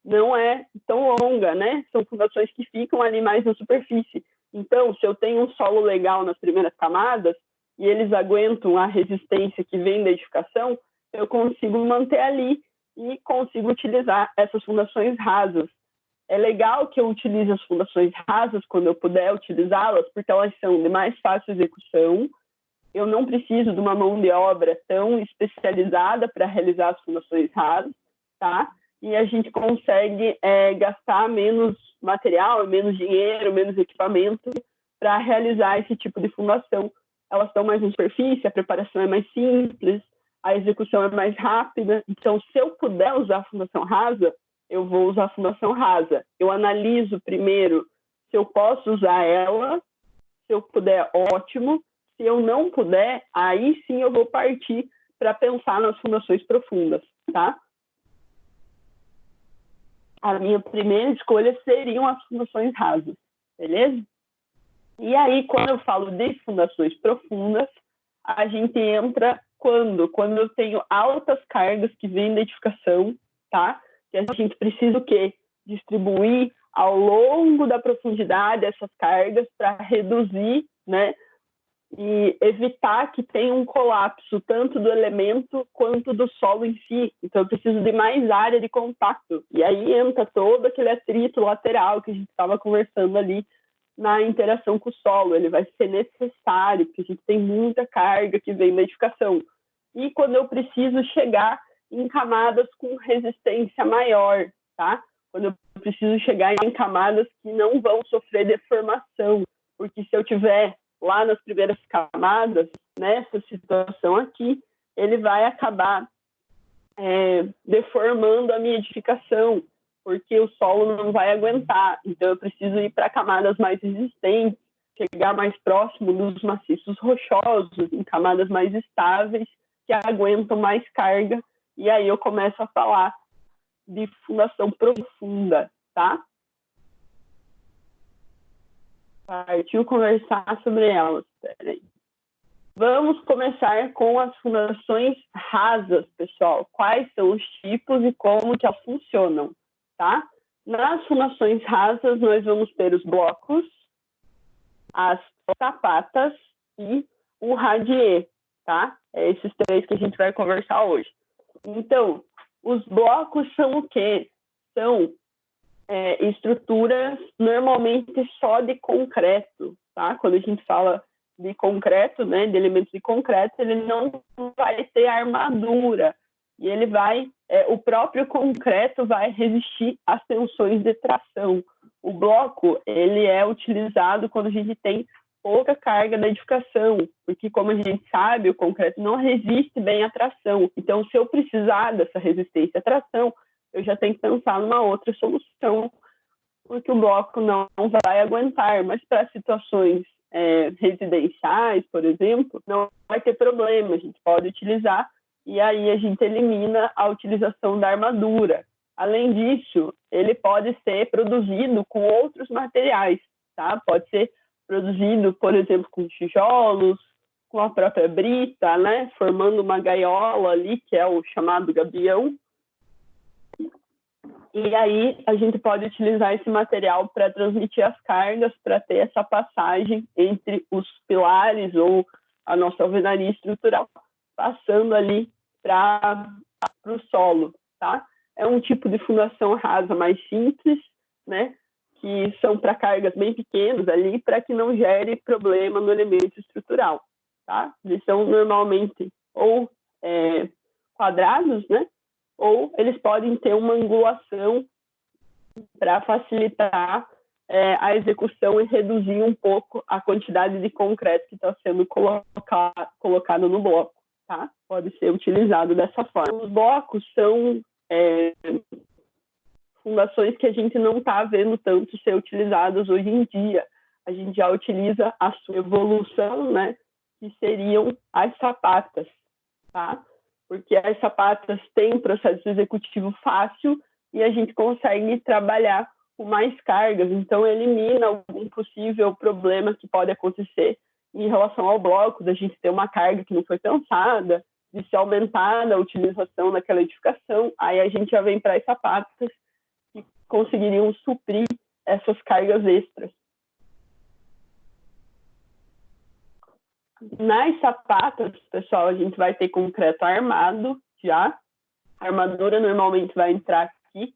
não é tão longa, né? São fundações que ficam ali mais na superfície. Então, se eu tenho um solo legal nas primeiras camadas e eles aguentam a resistência que vem da edificação, eu consigo manter ali e consigo utilizar essas fundações rasas. É legal que eu utilize as fundações rasas quando eu puder utilizá-las, porque elas são de mais fácil execução. Eu não preciso de uma mão de obra tão especializada para realizar as fundações rasas, tá? E a gente consegue gastar menos material, menos dinheiro, menos equipamento para realizar esse tipo de fundação. Elas estão mais na superfície, a preparação é mais simples, a execução é mais rápida. Então, se eu puder usar a fundação rasa, eu vou usar a fundação rasa. Eu analiso primeiro se eu posso usar ela, se eu puder, ótimo. Se eu não puder, aí sim eu vou partir para pensar nas fundações profundas, tá? A minha primeira escolha seriam as fundações rasas, beleza? E aí, quando eu falo de fundações profundas, a gente entra quando eu tenho altas cargas que vêm da edificação, tá? Que a gente precisa o quê? Distribuir ao longo da profundidade essas cargas para reduzir, né, e evitar que tenha um colapso tanto do elemento quanto do solo em si. Então, eu preciso de mais área de contato. E aí entra todo aquele atrito lateral que a gente estava conversando ali na interação com o solo. Ele vai ser necessário, porque a gente tem muita carga que vem da edificação. E quando eu preciso chegar em camadas com resistência maior, tá? Quando eu preciso chegar em camadas que não vão sofrer deformação, porque se eu tiver lá nas primeiras camadas, nessa situação aqui, ele vai acabar deformando a minha edificação, porque o solo não vai aguentar. Então, eu preciso ir para camadas mais resistentes, chegar mais próximo dos maciços rochosos, em camadas mais estáveis, que aguentam mais carga, e aí eu começo a falar de fundação profunda, tá? Partiu conversar sobre elas. Peraí. Vamos começar com as fundações rasas, pessoal. Quais são os tipos e como que elas funcionam, tá? Nas fundações rasas, nós vamos ter os blocos, as sapatas e o radier, tá? É esses três que a gente vai conversar hoje. Então, os blocos são o quê? São estruturas normalmente só de concreto, tá? Quando a gente fala de concreto, né, de elementos de concreto, ele não vai ter armadura e ele vai, o próprio concreto vai resistir às tensões de tração. O bloco, ele é utilizado quando a gente tem pouca carga da edificação, porque como a gente sabe, o concreto não resiste bem à tração. Então, se eu precisar dessa resistência à tração, eu já tenho que pensar numa outra solução, porque o bloco não vai aguentar. Mas para situações residenciais, por exemplo, não vai ter problema, a gente pode utilizar, e aí a gente elimina a utilização da armadura. Além disso, ele pode ser produzido com outros materiais, tá? Pode ser produzido, por exemplo, com tijolos, com a própria brita, né? Formando uma gaiola ali, que é o chamado gabião. E aí a gente pode utilizar esse material para transmitir as cargas, para ter essa passagem entre os pilares ou a nossa alvenaria estrutural, passando ali para o solo, tá? É um tipo de fundação rasa mais simples, né? Que são para cargas bem pequenas ali, para que não gere problema no elemento estrutural, tá? Eles são normalmente ou quadrados, né? Ou eles podem ter uma angulação para facilitar a execução e reduzir um pouco a quantidade de concreto que está sendo colocado no bloco, tá? Pode ser utilizado dessa forma. Os blocos são fundações que a gente não está vendo tanto ser utilizadas hoje em dia. A gente já utiliza a sua evolução, né? Que seriam as sapatas, tá? Porque as sapatas têm um processo executivo fácil e a gente consegue trabalhar com mais cargas, então elimina algum possível problema que pode acontecer em relação ao bloco, da gente ter uma carga que não foi pensada, de se aumentar a utilização daquela edificação, aí a gente já vem para as sapatas que conseguiriam suprir essas cargas extras. Nas sapatas, pessoal, a gente vai ter concreto armado já. A armadura normalmente vai entrar aqui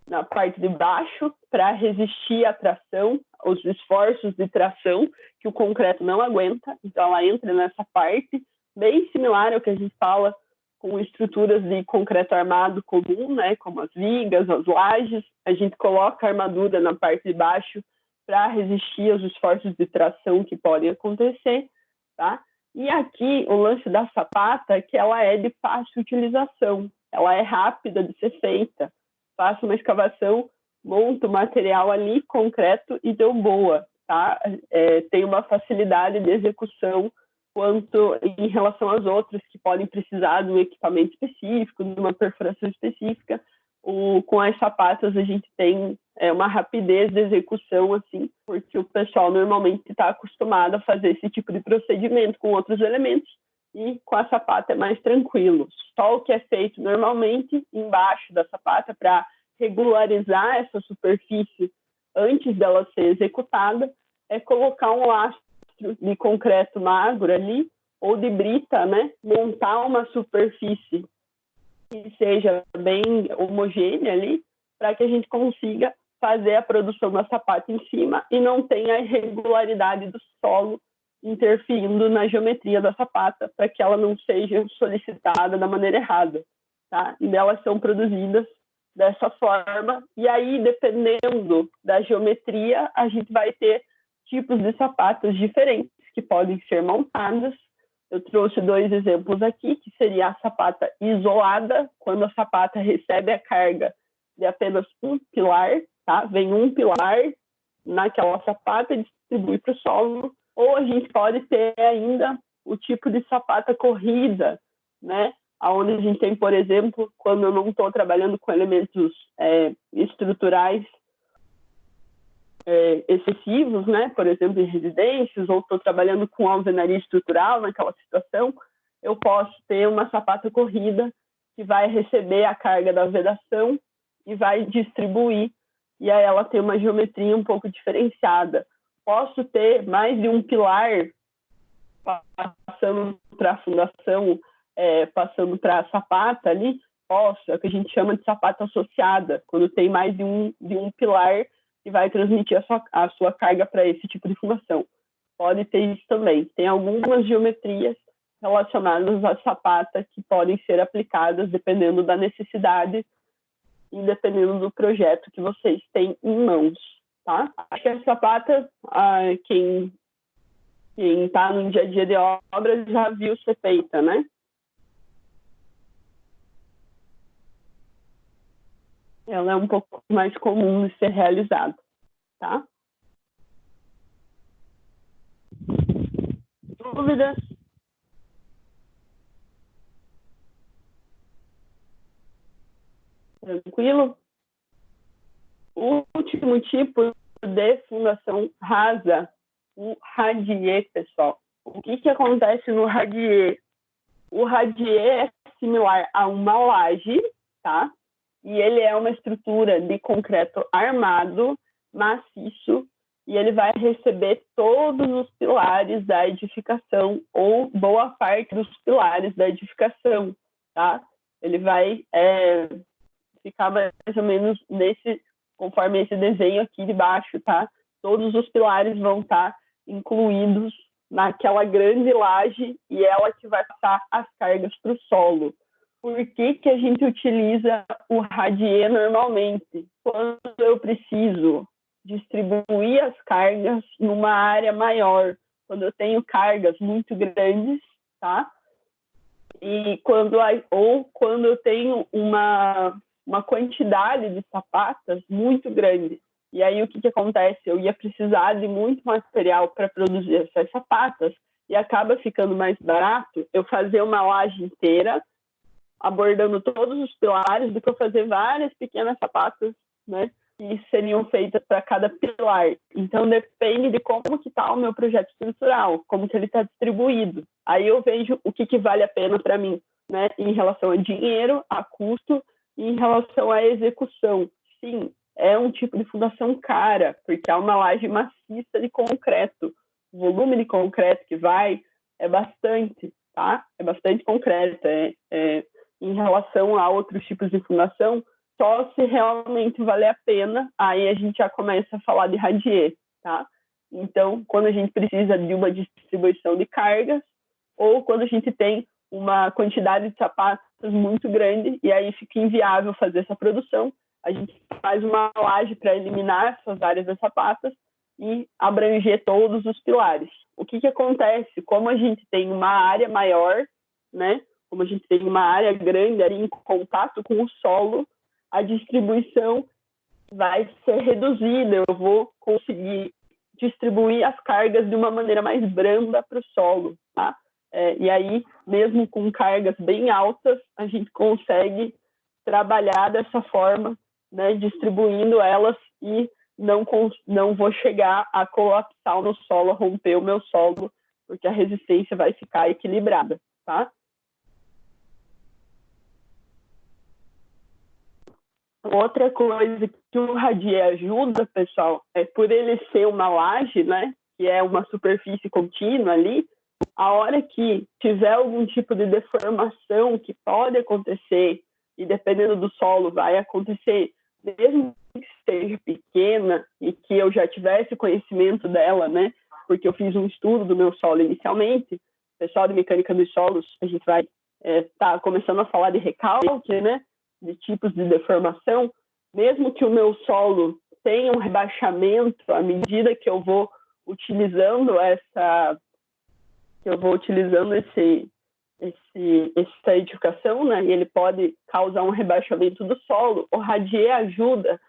na parte de baixo para resistir à tração, aos esforços de tração que o concreto não aguenta. Então, ela entra nessa parte, bem similar ao que a gente fala com estruturas de concreto armado comum, né, como as vigas, as lajes. A gente coloca a armadura na parte de baixo para resistir aos esforços de tração que podem acontecer, tá? E aqui, o lance da sapata é que ela é de fácil utilização, ela é rápida de ser feita. Faço uma escavação, monto o material ali, concreto, e deu boa, tá? Tem uma facilidade de execução quanto em relação às outras que podem precisar de um equipamento específico, de uma perfuração específica. Com as sapatas a gente tem uma rapidez de execução, assim, porque o pessoal normalmente está acostumado a fazer esse tipo de procedimento com outros elementos, e com a sapata é mais tranquilo. Só o que é feito normalmente embaixo da sapata para regularizar essa superfície antes dela ser executada é colocar um laço de concreto magro ali, ou de brita, né? Montar uma superfície que seja bem homogênea ali, para que a gente consiga fazer a produção da sapata em cima e não tenha a irregularidade do solo interferindo na geometria da sapata, para que ela não seja solicitada da maneira errada, tá? E elas são produzidas dessa forma, e aí, dependendo da geometria, a gente vai ter tipos de sapatos diferentes que podem ser montadas. Eu trouxe 2 exemplos aqui, que seria a sapata isolada, quando a sapata recebe a carga de apenas um pilar, tá? Vem um pilar naquela sapata e distribui para o solo. Ou a gente pode ter ainda o tipo de sapata corrida, né? Onde a gente tem, por exemplo, quando eu não estou trabalhando com elementos estruturais excessivos, né? Por exemplo, em residências, ou estou trabalhando com alvenaria estrutural naquela situação, eu posso ter uma sapata corrida que vai receber a carga da vedação e vai distribuir, e aí ela tem uma geometria um pouco diferenciada. Posso ter mais de um pilar passando para a fundação, passando para a sapata ali, posso, é o que a gente chama de sapata associada, quando tem mais de um pilar que vai transmitir a sua carga para esse tipo de fundação. Pode ter isso também. Tem algumas geometrias relacionadas à sapata que podem ser aplicadas dependendo da necessidade e dependendo do projeto que vocês têm em mãos, tá? Acho que a sapata, quem está no dia a dia de obra já viu ser feita, né? Ela é um pouco mais comum de ser realizada, tá? Dúvidas? Tranquilo? O último tipo de fundação rasa, o radier, pessoal. O que acontece no radier? O radier é similar a uma laje, tá? E ele é uma estrutura de concreto armado, maciço, e ele vai receber todos os pilares da edificação, ou boa parte dos pilares da edificação, tá? Ele vai ficar mais ou menos conforme esse desenho aqui de baixo, tá? Todos os pilares vão estar incluídos naquela grande laje e ela que vai passar as cargas para o solo. Por que a gente utiliza o radier normalmente? Quando eu preciso distribuir as cargas numa área maior, quando eu tenho cargas muito grandes, tá? E quando eu tenho uma quantidade de sapatas muito grande. E aí o que acontece? Eu ia precisar de muito material para produzir essas sapatas e acaba ficando mais barato eu fazer uma laje inteira abordando todos os pilares do que eu fazer várias pequenas sapatas, né, que seriam feitas para cada pilar. Então depende de como que está o meu projeto estrutural, como que ele está distribuído. Aí eu vejo o que vale a pena para mim, né, em relação a dinheiro, a custo e em relação à execução. Sim, é um tipo de fundação cara, porque é uma laje maciça de concreto. O volume de concreto que vai é bastante, tá? É bastante concreto. Em relação a outros tipos de fundação, só se realmente valer a pena, aí a gente já começa a falar de radier, tá? Então, quando a gente precisa de uma distribuição de cargas, ou quando a gente tem uma quantidade de sapatos muito grande e aí fica inviável fazer essa produção, a gente faz uma laje para eliminar essas áreas das sapatas e abranger todos os pilares. O que acontece? Como a gente tem uma área maior, né? Como a gente tem uma área grande ali em contato com o solo, a distribuição vai ser reduzida. Eu vou conseguir distribuir as cargas de uma maneira mais branda para o solo, tá? E aí, mesmo com cargas bem altas, a gente consegue trabalhar dessa forma, né, distribuindo elas e não vou chegar a colapsar no solo, a romper o meu solo, porque a resistência vai ficar equilibrada, tá? Outra coisa que o radier ajuda, pessoal, é por ele ser uma laje, né? que é uma superfície contínua ali, a hora que tiver algum tipo de deformação que pode acontecer, e dependendo do solo vai acontecer, mesmo que seja pequena e que eu já tivesse conhecimento dela, né? Porque eu fiz um estudo do meu solo inicialmente, pessoal de mecânica dos solos, a gente vai tá começando a falar de recalque, né? De tipos de deformação, mesmo que o meu solo tenha um rebaixamento à medida que eu vou utilizando essa essa edificação, né? E ele pode causar um rebaixamento do solo. O radier ajuda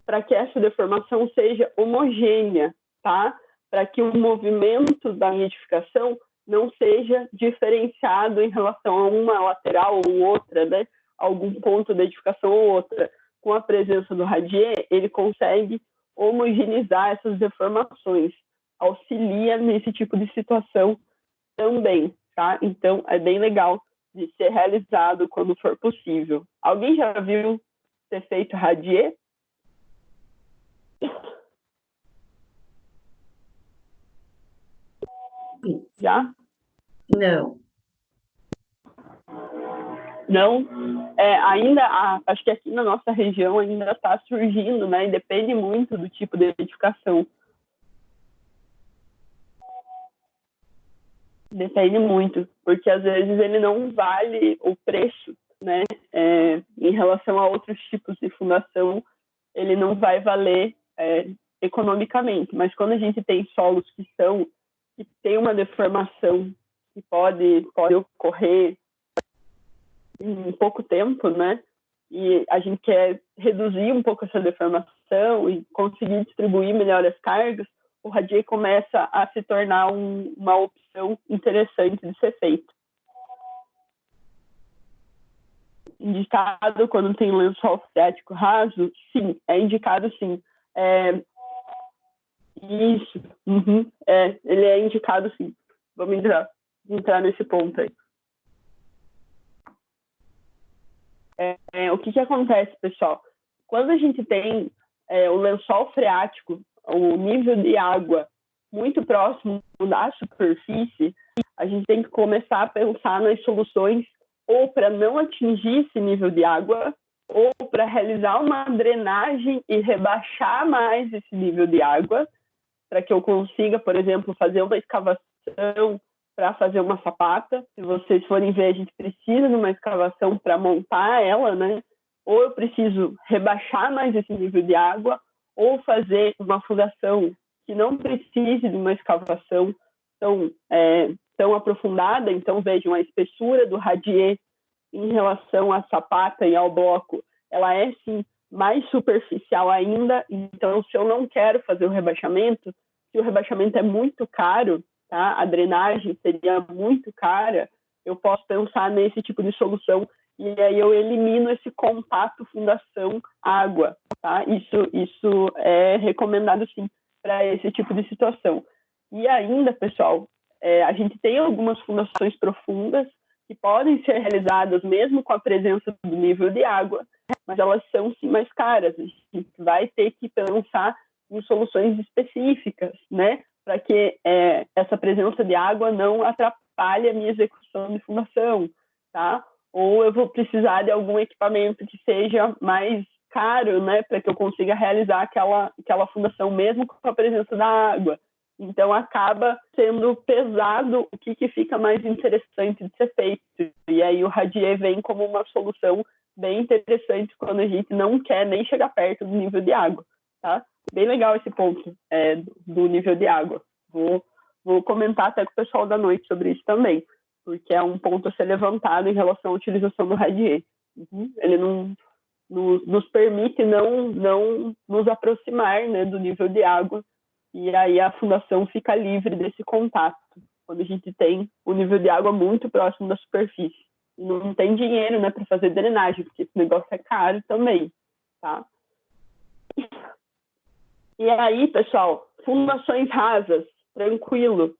para que essa deformação seja homogênea, tá? Para que o movimento da edificação não seja diferenciado em relação a uma lateral ou outra, né? Algum ponto da edificação ou outra. Com a presença do radier, ele consegue homogeneizar essas deformações, auxilia nesse tipo de situação também, tá? Então, é bem legal de ser realizado quando for possível. Alguém já viu ser feito radier? Já? Não. Não? Acho que aqui na nossa região ainda está surgindo, né? E depende muito do tipo de edificação. Depende muito, porque às vezes ele não vale o preço, né? Em relação a outros tipos de fundação, ele não vai valer economicamente. Mas quando a gente tem solos que tem uma deformação que pode ocorrer em pouco tempo, né? E a gente quer reduzir um pouco essa deformação e conseguir distribuir melhor as cargas, o radier começa a se tornar uma opção interessante de ser feito. Indicado quando tem lençol freático raso? Sim, é indicado sim. Isso, ele é indicado sim. Vamos entrar nesse ponto aí. O que acontece, pessoal? Quando a gente tem o lençol freático, o nível de água muito próximo da superfície, a gente tem que começar a pensar nas soluções ou para não atingir esse nível de água, ou para realizar uma drenagem e rebaixar mais esse nível de água, para que eu consiga, por exemplo, fazer uma escavação para fazer uma sapata. Se vocês forem ver, a gente precisa de uma escavação para montar ela, né? Ou eu preciso rebaixar mais esse nível de água, ou fazer uma fundação que não precise de uma escavação tão aprofundada. Então, vejam, a espessura do radier em relação à sapata e ao bloco, ela é, sim, mais superficial ainda. Então, se eu não quero fazer o rebaixamento, se o rebaixamento é muito caro, tá? A drenagem seria muito cara, eu posso pensar nesse tipo de solução e aí eu elimino esse contato fundação-água, tá? Isso é recomendado, sim, para esse tipo de situação. E ainda, pessoal, a gente tem algumas fundações profundas que podem ser realizadas mesmo com a presença do nível de água, mas elas são, sim, mais caras. A gente vai ter que pensar em soluções específicas, né? Para que essa presença de água não atrapalhe a minha execução de fundação, tá? Ou eu vou precisar de algum equipamento que seja mais caro, né? Para que eu consiga realizar aquela fundação mesmo com a presença da água. Então, acaba sendo pesado o que fica mais interessante de ser feito. E aí o radier vem como uma solução bem interessante quando a gente não quer nem chegar perto do nível de água, tá? Bem legal esse ponto do nível de água. Vou comentar até com o pessoal da noite sobre isso também, porque é um ponto a ser levantado em relação à utilização do radier. Ele não nos permite não nos aproximar, né, do nível de água, e aí a fundação fica livre desse contato, quando a gente tem o nível de água muito próximo da superfície. E não tem dinheiro, né, para fazer drenagem, porque esse negócio é caro também, tá? E aí, pessoal, fundações rasas, tranquilo.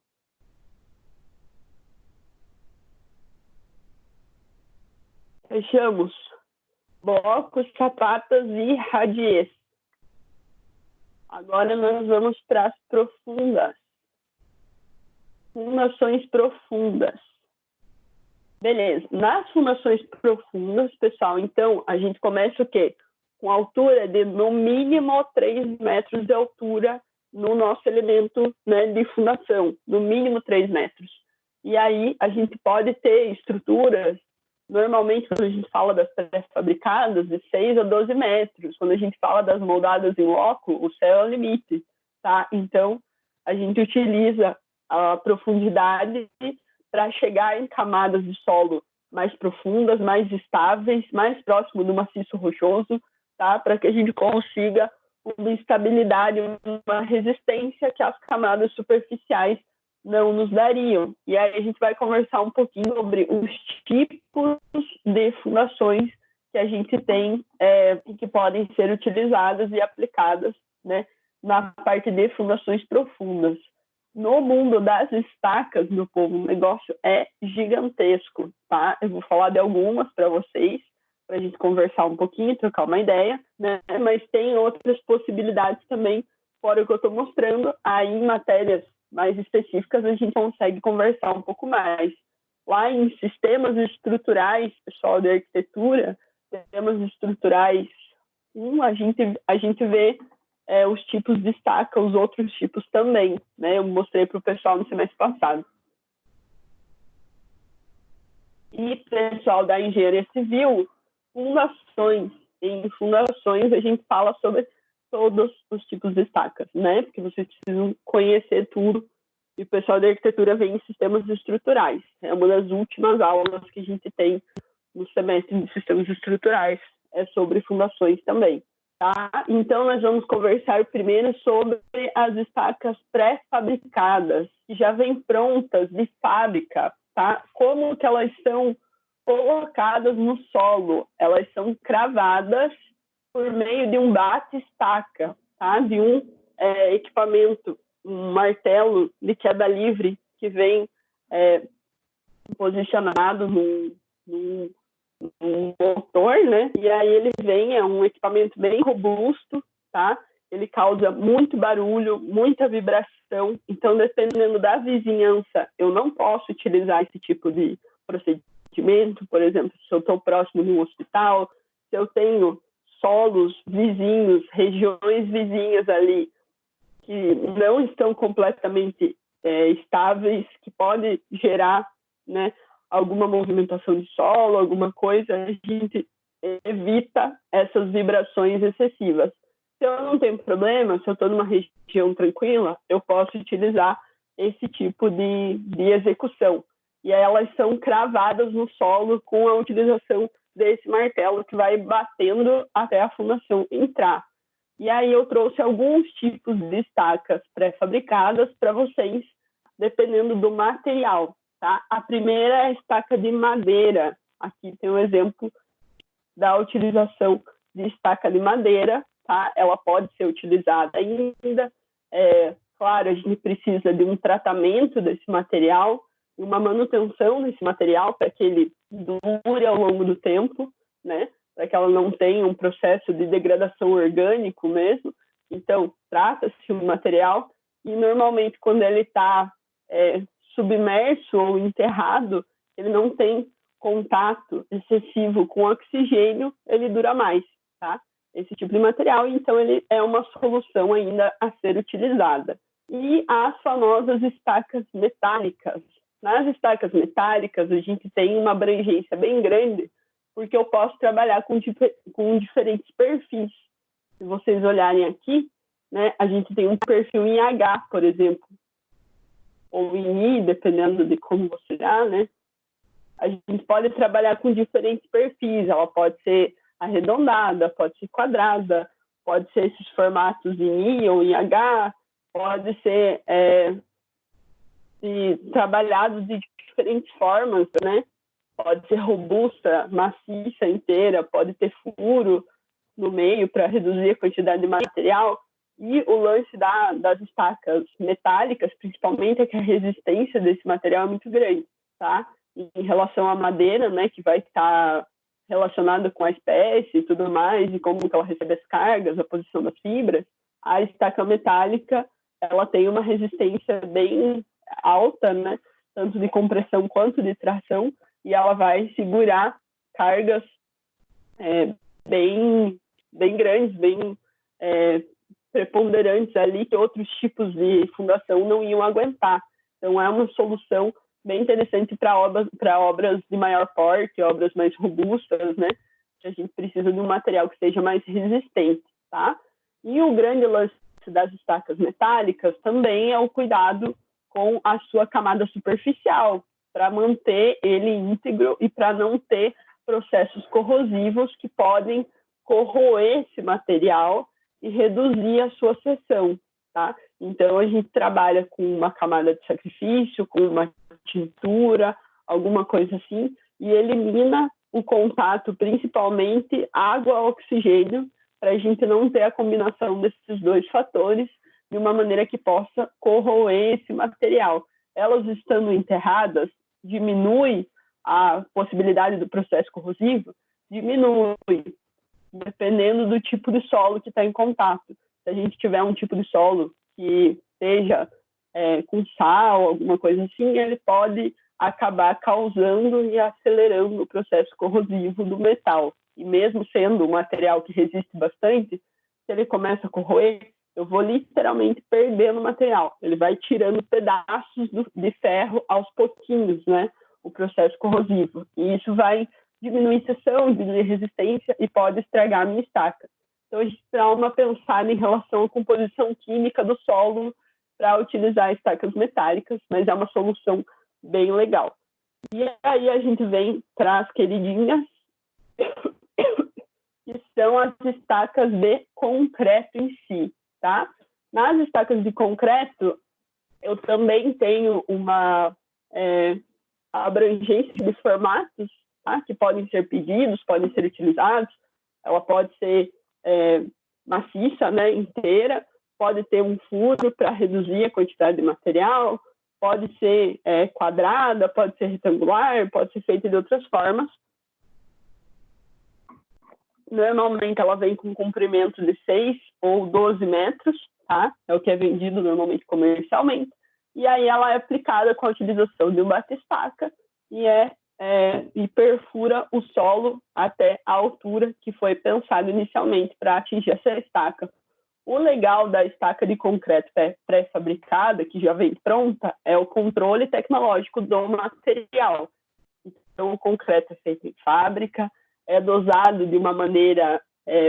Fechamos. Blocos, sapatas e radiers. Agora nós vamos para as profundas. Fundações profundas. Beleza. Nas fundações profundas, pessoal, então, a gente começa o quê? Com altura de, no mínimo, 3 metros de altura no nosso elemento, né, de fundação. No mínimo 3 metros. E aí, a gente pode ter estruturas, normalmente, quando a gente fala das pré-fabricadas, de 6 a 12 metros. Quando a gente fala das moldadas em loco, o céu é o limite, tá? Então, a gente utiliza a profundidade para chegar em camadas de solo mais profundas, mais estáveis, mais próximo do maciço rochoso, tá? Para que a gente consiga uma estabilidade, uma resistência que as camadas superficiais não nos dariam. E aí a gente vai conversar um pouquinho sobre os tipos de fundações que a gente tem e que podem ser utilizadas e aplicadas, né, na parte de fundações profundas. No mundo das estacas, meu povo, o negócio é gigantesco, tá? Eu vou falar de algumas para vocês, para a gente conversar um pouquinho, trocar uma ideia, né? Mas tem outras possibilidades também, fora o que eu estou mostrando. Aí, em matérias mais específicas, a gente consegue conversar um pouco mais. Lá em sistemas estruturais, pessoal da arquitetura, sistemas estruturais, a gente vê os tipos de estaca, os outros tipos também, né? Eu mostrei para o pessoal no semestre passado. E, pessoal da engenharia civil, fundações. Em fundações, a gente fala sobre todos os tipos de estacas, né? Porque vocês precisam conhecer tudo. E o pessoal da arquitetura vem em sistemas estruturais. É uma das últimas aulas que a gente tem no semestre de sistemas estruturais. É sobre fundações também. Tá? Então, nós vamos conversar primeiro sobre as estacas pré-fabricadas, que já vêm prontas de fábrica, tá? Como que elas são colocadas no solo? Elas são cravadas por meio de um bate-estaca, tá? De um equipamento, um martelo de queda livre que vem posicionado num motor, né? E aí ele vem, é um equipamento bem robusto, tá? Ele causa muito barulho, muita vibração. Então, dependendo da vizinhança, eu não posso utilizar esse tipo de procedimento. Por exemplo, se eu estou próximo de um hospital, se eu tenho solos vizinhos, regiões vizinhas ali que não estão completamente estáveis, que pode gerar, né, alguma movimentação de solo, alguma coisa, a gente evita essas vibrações excessivas. Se eu não tenho problema, se eu estou numa região tranquila, eu posso utilizar esse tipo de execução. E aí elas são cravadas no solo com a utilização desse martelo que vai batendo até a fundação entrar. E aí eu trouxe alguns tipos de estacas pré-fabricadas para vocês, dependendo do material. Tá? A primeira é a estaca de madeira. Aqui tem um exemplo da utilização de estaca de madeira. Tá? Ela pode ser utilizada ainda. Claro, a gente precisa de um tratamento desse material, uma manutenção desse material para que ele dure ao longo do tempo, né? Para que ela não tenha um processo de degradação orgânico mesmo. Então, trata-se um material e, normalmente, quando ele está submerso ou enterrado, ele não tem contato excessivo com oxigênio, ele dura mais, tá? Esse tipo de material, então ele é uma solução ainda a ser utilizada. E as famosas estacas metálicas. Nas estacas metálicas, a gente tem uma abrangência bem grande, porque eu posso trabalhar com diferentes perfis. Se vocês olharem aqui, né, a gente tem um perfil em H, por exemplo, ou em I, dependendo de como você olhar, né? A gente pode trabalhar com diferentes perfis. Ela pode ser arredondada, pode ser quadrada, pode ser esses formatos em I ou em H, pode ser trabalhado de diferentes formas, né? Pode ser robusta, maciça, inteira, pode ter furo no meio para reduzir a quantidade de material. E o lance das estacas metálicas, principalmente, é que a resistência desse material é muito grande, tá? Em relação à madeira, né, que vai estar relacionada com a espécie e tudo mais, e como que ela recebe as cargas, a posição das fibras, a estaca metálica, ela tem uma resistência bem alta, né? Tanto de compressão quanto de tração, e ela vai segurar cargas bem grandes, bem preponderantes ali, que outros tipos de fundação não iam aguentar. Então, é uma solução bem interessante para obras de maior porte, obras mais robustas, né? Que a gente precisa de um material que seja mais resistente, tá? E o grande lance das estacas metálicas também é o cuidado com a sua camada superficial, para manter ele íntegro e para não ter processos corrosivos que podem corroer esse material e reduzir a sua seção, tá? Então, a gente trabalha com uma camada de sacrifício, com uma tintura, alguma coisa assim, e elimina o contato, principalmente água-oxigênio, para a gente não ter a combinação desses dois fatores de uma maneira que possa corroer esse material. Elas estando enterradas, diminui a possibilidade do processo corrosivo? Diminui, dependendo do tipo de solo que está em contato. Se a gente tiver um tipo de solo que esteja com sal, alguma coisa assim, ele pode acabar causando e acelerando o processo corrosivo do metal. E mesmo sendo um material que resiste bastante, se ele começa a corroer, eu vou literalmente perdendo o material. Ele vai tirando pedaços de ferro aos pouquinhos, né? O processo corrosivo. E isso vai diminuir seção, diminuir resistência e pode estragar a minha estaca. Então, a gente dá uma pensada em relação à composição química do solo para utilizar estacas metálicas, mas é uma solução bem legal. E aí a gente vem para as queridinhas, que são as estacas de concreto em si, tá? Nas estacas de concreto, eu também tenho uma abrangência de formatos, tá? Que podem ser pedidos, podem ser utilizados. Ela pode ser maciça, né, inteira, pode ter um furo para reduzir a quantidade de material, pode ser quadrada, pode ser retangular, pode ser feita de outras formas. Normalmente ela vem com um comprimento de 6 ou 12 metros, tá? É o que é vendido normalmente comercialmente. E aí ela é aplicada com a utilização de um bate-estaca e perfura o solo até a altura que foi pensado inicialmente para atingir essa estaca. O legal da estaca de concreto pré-fabricada, que já vem pronta, é o controle tecnológico do material. Então, o concreto é feito em fábrica, é dosado de uma maneira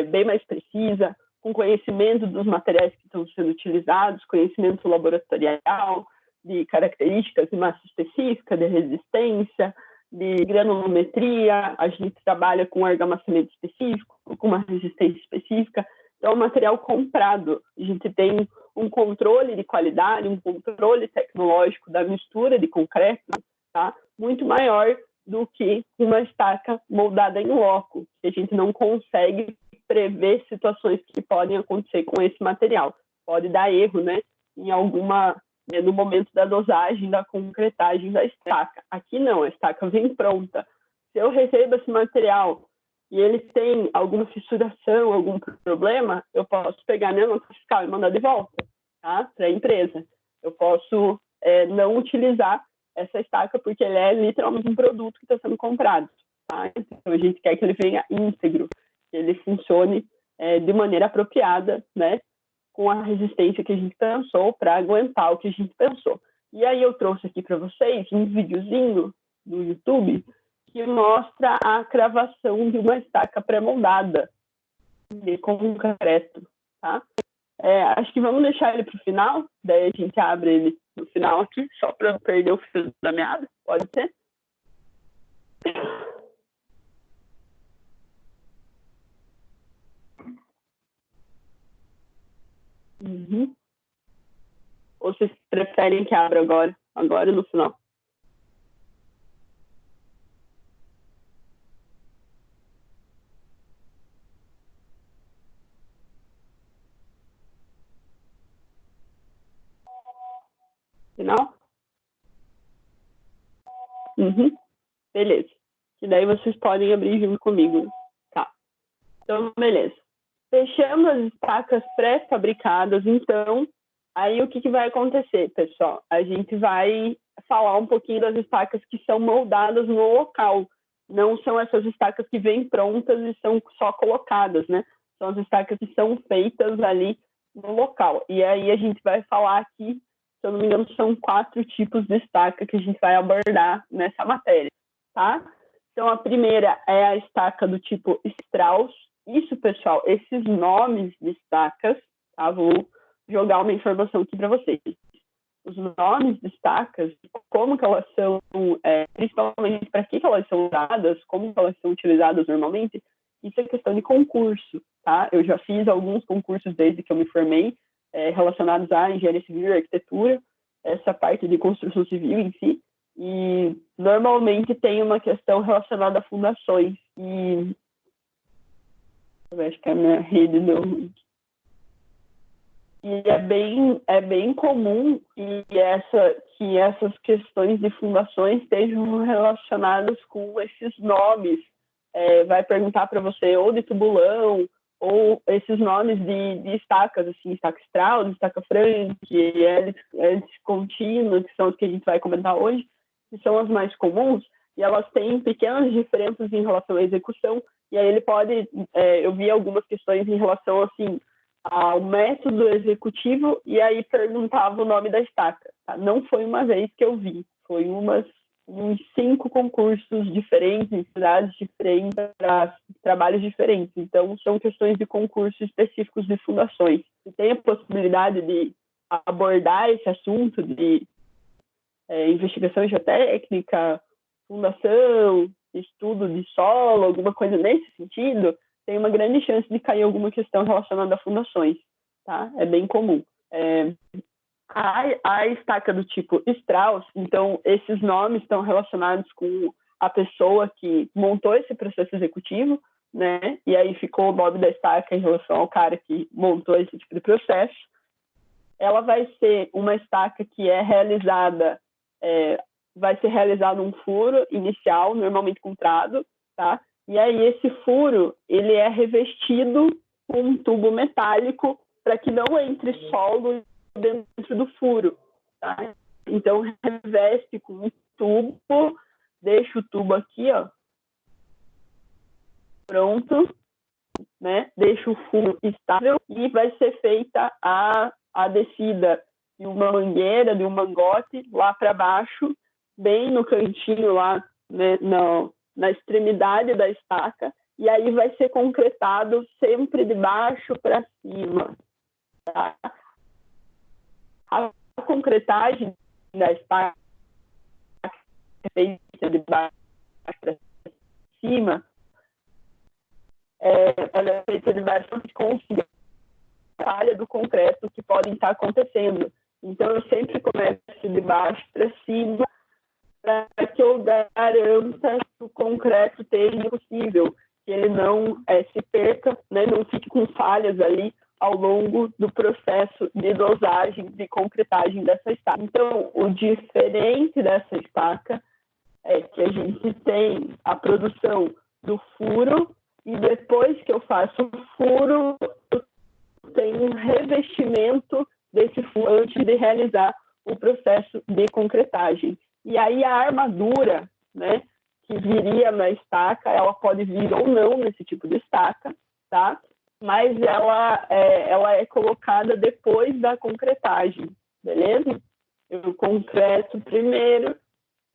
bem mais precisa, com conhecimento dos materiais que estão sendo utilizados, conhecimento laboratorial, de características de massa específica, de resistência, de granulometria. A gente trabalha com argamassamento específico, com uma resistência específica. Então, é um material comprado. A gente tem um controle de qualidade, um controle tecnológico da mistura de concreto, tá? Muito maior do que uma estaca moldada em loco, que a gente não consegue prever situações que podem acontecer com esse material. Pode dar erro, né, no momento da dosagem, da concretagem da estaca. Aqui não, a estaca vem pronta. Se eu recebo esse material e ele tem alguma fissuração, algum problema, eu posso pegar minha nota fiscal e mandar de volta, tá, para a empresa. Eu posso não utilizar essa estaca porque ele é literalmente um produto que está sendo comprado, tá? Então a gente quer que ele venha íntegro, que ele funcione de maneira apropriada, né? Com a resistência que a gente pensou para aguentar o que a gente pensou. E aí eu trouxe aqui para vocês um videozinho do YouTube que mostra a cravação de uma estaca pré-moldada de concreto, tá? Acho que vamos deixar ele para o final, daí a gente abre ele no final aqui, só para não perder o fio da meada, pode ser? Uhum. Ou vocês preferem que abra agora no final? Final? Uhum. Beleza. E daí vocês podem abrir junto comigo. Tá. Então, beleza. Fechamos as estacas pré-fabricadas, então, Aí o que vai acontecer, pessoal? A gente vai falar um pouquinho das estacas que são moldadas no local. Não são essas estacas que vêm prontas e são só colocadas, né? São as estacas que são feitas ali no local. E aí a gente vai falar aqui, se eu não me engano, são 4 tipos de estaca que a gente vai abordar nessa matéria, tá? Então a primeira é a estaca do tipo Strauss. Isso, pessoal, esses nomes de estacas, tá? Vou jogar uma informação aqui para vocês. Os nomes de estacas, como que elas são, principalmente para que elas são usadas, como que elas são utilizadas normalmente, isso é questão de concurso, tá? Eu já fiz alguns concursos desde que eu me formei, relacionados à engenharia civil e arquitetura, essa parte de construção civil em si, e normalmente tem uma questão relacionada a fundações, e eu acho que a minha rede deu ruim. E é bem comum que essas questões de fundações estejam relacionadas com esses nomes. Vai perguntar para você ou de tubulão, ou esses nomes de estacas, assim, estaca Strauss, estaca Frank, hélice contínua, que são os que a gente vai comentar hoje, que são as mais comuns, e elas têm pequenas diferenças em relação à execução, e aí ele pode, eu vi algumas questões em relação, assim, ao método executivo, e aí perguntava o nome da estaca. Tá? Não foi uma vez que eu vi, foi uns 5 concursos diferentes, em cidades diferentes, para trabalhos diferentes. Então, são questões de concursos específicos de fundações. E tem a possibilidade de abordar esse assunto de investigação geotécnica, fundação, estudo de solo, alguma coisa nesse sentido, tem uma grande chance de cair alguma questão relacionada a fundações, tá? É bem comum. A estaca do tipo Strauss, então esses nomes estão relacionados com a pessoa que montou esse processo executivo, né? E aí ficou o nome da estaca em relação ao cara que montou esse tipo de processo. Ela vai ser uma estaca que é realizada, vai ser realizado um furo inicial, normalmente com trado, tá? E aí esse furo, ele é revestido com um tubo metálico para que não entre solo dentro do furo, tá? Então reveste com um tubo, deixa o tubo aqui, ó, pronto, né? Deixa o furo estável e vai ser feita a descida de uma mangueira, de um mangote lá para baixo, bem no cantinho lá, né, na extremidade da estaca, e aí vai ser concretado sempre de baixo para cima. Tá? A concretagem da estaca feita de baixo para cima, ela é feita de bastante confiança falha do concreto que podem estar acontecendo. Então, eu sempre começo de baixo para cima para que eu garanta que o concreto esteja possível, que ele não se perca, né, não fique com falhas ali ao longo do processo de dosagem, de concretagem dessa estaca. Então, o diferente dessa estaca é que a gente tem a produção do furo e depois que eu faço o furo, eu tenho um revestimento desse furo antes de realizar o processo de concretagem. E aí a armadura, né, que viria na estaca, ela pode vir ou não nesse tipo de estaca, tá? Mas ela é colocada depois da concretagem, beleza? Eu concreto primeiro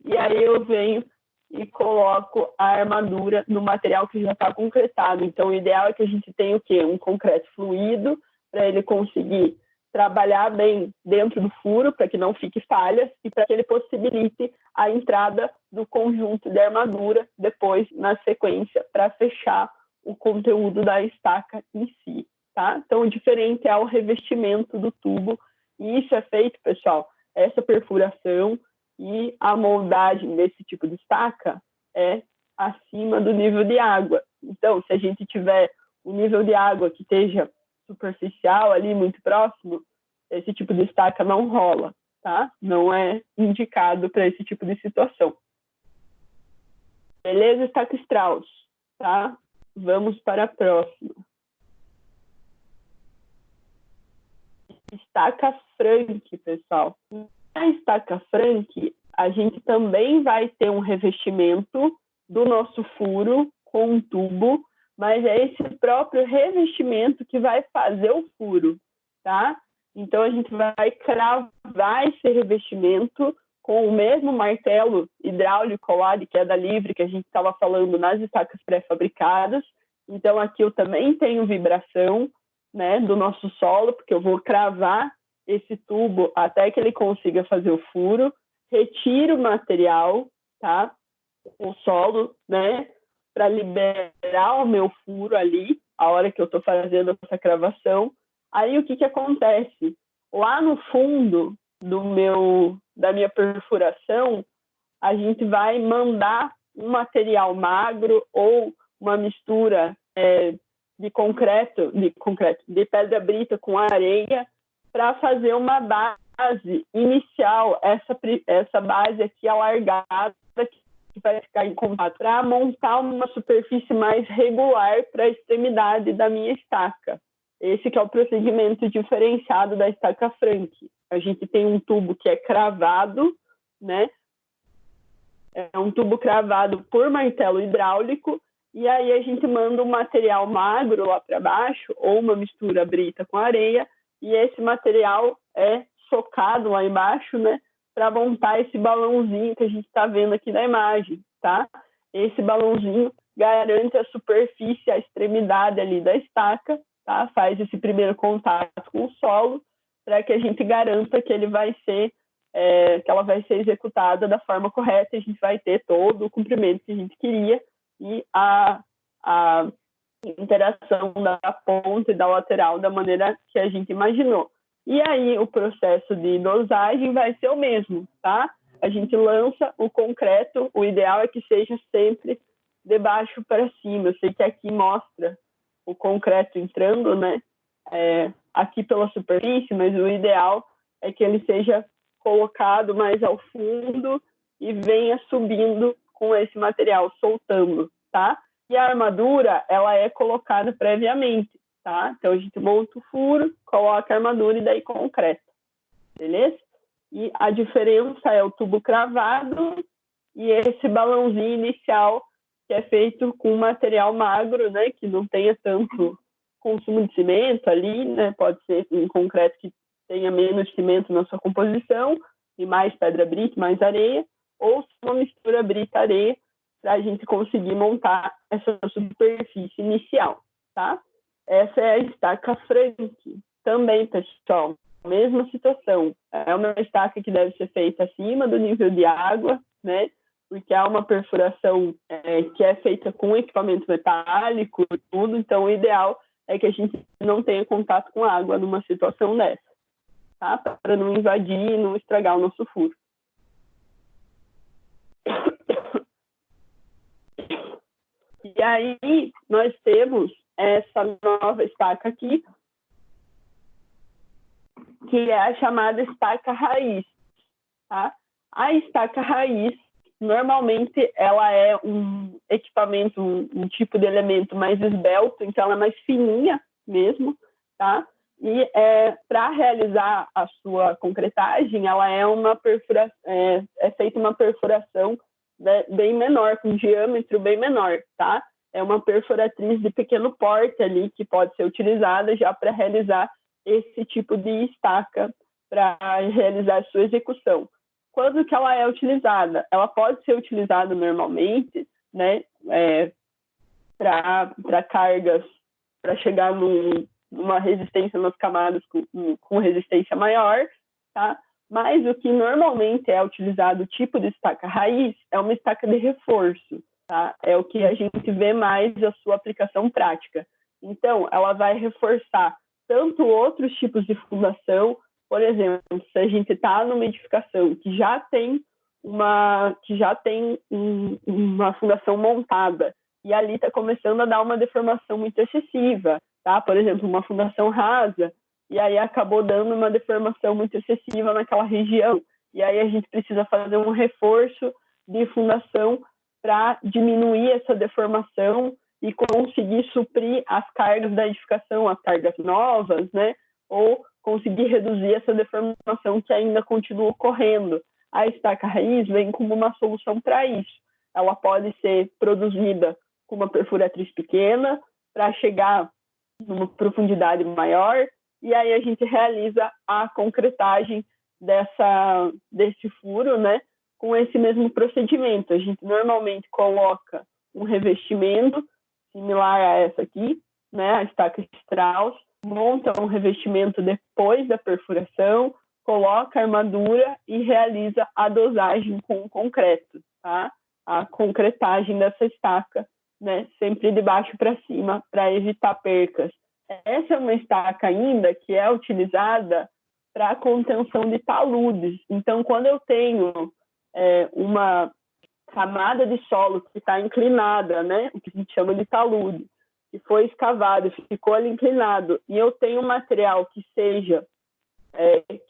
e aí eu venho e coloco a armadura no material que já está concretado. Então, o ideal é que a gente tenha o quê? Um concreto fluido, para ele conseguir trabalhar bem dentro do furo, para que não fique falhas, e para que ele possibilite a entrada do conjunto de armadura depois, na sequência, para fechar o conteúdo da estaca em si. Tá? Então, o diferente é o revestimento do tubo, e isso é feito, pessoal, essa perfuração e a moldagem desse tipo de estaca é acima do nível de água. Então, se a gente tiver um nível de água que esteja superficial ali, muito próximo, esse tipo de estaca não rola, tá? Não é indicado para esse tipo de situação. Beleza, estaca Strauss, tá? Vamos para a próxima. estaca Frank, pessoal. Na estaca Frank, a gente também vai ter um revestimento do nosso furo com um tubo, mas é esse próprio revestimento que vai fazer o furo, tá? Então, a gente vai cravar esse revestimento com o mesmo martelo hidráulico lá, que é da Livre, que a gente estava falando nas estacas pré-fabricadas. Então, aqui eu também tenho vibração, né, do nosso solo, porque eu vou cravar esse tubo até que ele consiga fazer o furo, retiro o material, tá? O solo, né, para liberar o meu furo ali, a hora que eu estou fazendo essa cravação. Aí o que acontece? Lá no fundo da minha perfuração, a gente vai mandar um material magro ou uma mistura de pedra brita com areia para fazer uma base inicial, essa base aqui alargada que vai ficar em contato, para montar uma superfície mais regular para a extremidade da minha estaca. Esse que é o procedimento diferenciado da estaca Frank. A gente tem um tubo que é cravado, né? É um tubo cravado por martelo hidráulico, e aí a gente manda um material magro lá para baixo, ou uma mistura brita com areia, e esse material é socado lá embaixo, né? Para montar esse balãozinho que a gente está vendo aqui na imagem, tá? Esse balãozinho garante a superfície, a extremidade ali da estaca, tá? Faz esse primeiro contato com o solo, para que a gente garanta que ele vai ser, que ela vai ser executada da forma correta, e a gente vai ter todo o comprimento que a gente queria e a interação da ponta e da lateral da maneira que a gente imaginou. E aí o processo de dosagem vai ser o mesmo, tá? A gente lança o concreto, o ideal é que seja sempre de baixo para cima. Eu sei que aqui mostra o concreto entrando, né? Aqui pela superfície, mas o ideal é que ele seja colocado mais ao fundo e venha subindo com esse material, soltando, tá? E a armadura, ela é colocada previamente, tá? Então, a gente monta o furo, coloca a armadura e daí concreta, beleza? E a diferença é o tubo cravado e esse balãozinho inicial, que é feito com material magro, né? Que não tenha tanto consumo de cimento ali, né? Pode ser um concreto que tenha menos cimento na sua composição e mais pedra brita, mais areia, ou uma mistura brita-areia, para a gente conseguir montar essa superfície inicial, tá? Essa é a estaca Frank. Também, pessoal, mesma situação. É uma estaca que deve ser feita acima do nível de água, né? Porque há uma perfuração que é feita com equipamento metálico e tudo, então o ideal é que a gente não tenha contato com água numa situação dessa, tá? Para não invadir e não estragar o nosso furo. E aí, nós temos essa nova estaca aqui, que é a chamada estaca raiz, tá? A estaca raiz, normalmente, ela é um equipamento, um tipo de elemento mais esbelto, então ela é mais fininha mesmo, tá? E para realizar a sua concretagem, ela é uma perfuração, é feita uma perfuração bem menor, com diâmetro bem menor, tá? É uma perfuratriz de pequeno porte ali, que pode ser utilizada já para realizar esse tipo de estaca, para realizar a sua execução. Quando que ela é utilizada? Ela pode ser utilizada normalmente, né, para cargas, para chegar numa resistência nas camadas com resistência maior, tá? Mas o que normalmente é utilizado, o tipo de estaca raiz, é uma estaca de reforço, tá? É o que a gente vê mais a sua aplicação prática. Então, ela vai reforçar tanto outros tipos de fundação, por exemplo, se a gente está numa edificação que já tem uma fundação montada e ali está começando a dar uma deformação muito excessiva, tá? Por exemplo, uma fundação rasa, e aí acabou dando uma deformação muito excessiva naquela região. E aí a gente precisa fazer um reforço de fundação para diminuir essa deformação e conseguir suprir as cargas da edificação, as cargas novas, né? Ou conseguir reduzir essa deformação que ainda continua ocorrendo. A estaca raiz vem como uma solução para isso. Ela pode ser produzida com uma perfuratriz pequena para chegar numa profundidade maior, e aí a gente realiza a concretagem desse furo, né, com esse mesmo procedimento. A gente normalmente coloca um revestimento similar a essa aqui, né, a estaca Strauss, monta um revestimento depois da perfuração, coloca a armadura e realiza a dosagem com o concreto, tá? A concretagem dessa estaca, né, sempre de baixo para cima, para evitar percas. Essa é uma estaca ainda que é utilizada para contenção de taludes. Então, quando eu tenho uma camada de solo que está inclinada, né, o que a gente chama de talude, que foi escavado, ficou ali inclinado, e eu tenho um material que seja,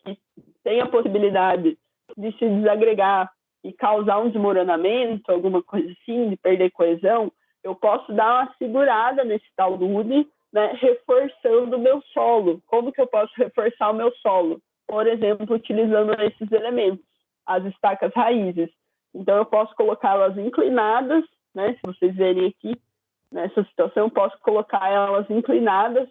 que tenha a possibilidade de se desagregar e causar um desmoronamento, alguma coisa assim, de perder coesão, eu posso dar uma segurada nesse talude, né, reforçando o meu solo. Como que eu posso reforçar o meu solo? Por exemplo, utilizando esses elementos, as estacas raízes. Então, eu posso colocá-las inclinadas, né, se vocês verem aqui, nessa situação, eu posso colocar elas inclinadas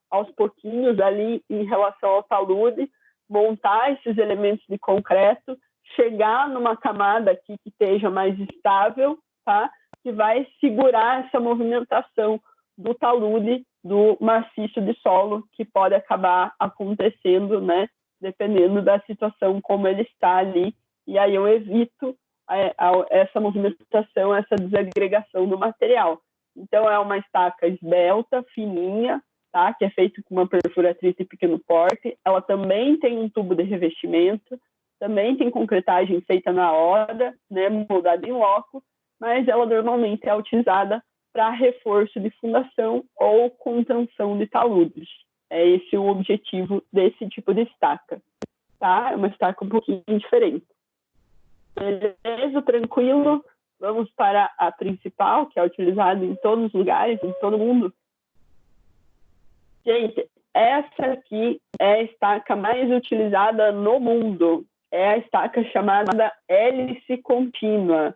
aos pouquinhos ali em relação ao talude, montar esses elementos de concreto, chegar numa camada aqui que esteja mais estável, tá? Que vai segurar essa movimentação do talude, do maciço de solo, que pode acabar acontecendo, né? Dependendo da situação como ele está ali, e aí eu evito essa movimentação, essa desagregação do material. Então, é uma estaca esbelta, fininha, tá? Que é feita com uma perfuratriz de pequeno porte. Ela também tem um tubo de revestimento, também tem concretagem feita na hora, né? Moldada em loco, mas ela normalmente é utilizada para reforço de fundação ou contenção de taludes. É esse o objetivo desse tipo de estaca, tá? É uma estaca um pouquinho diferente. Beleza, tranquilo? Vamos para a principal, que é utilizada em todos os lugares, em todo mundo. Gente, essa aqui é a estaca mais utilizada no mundo. É a estaca chamada hélice contínua,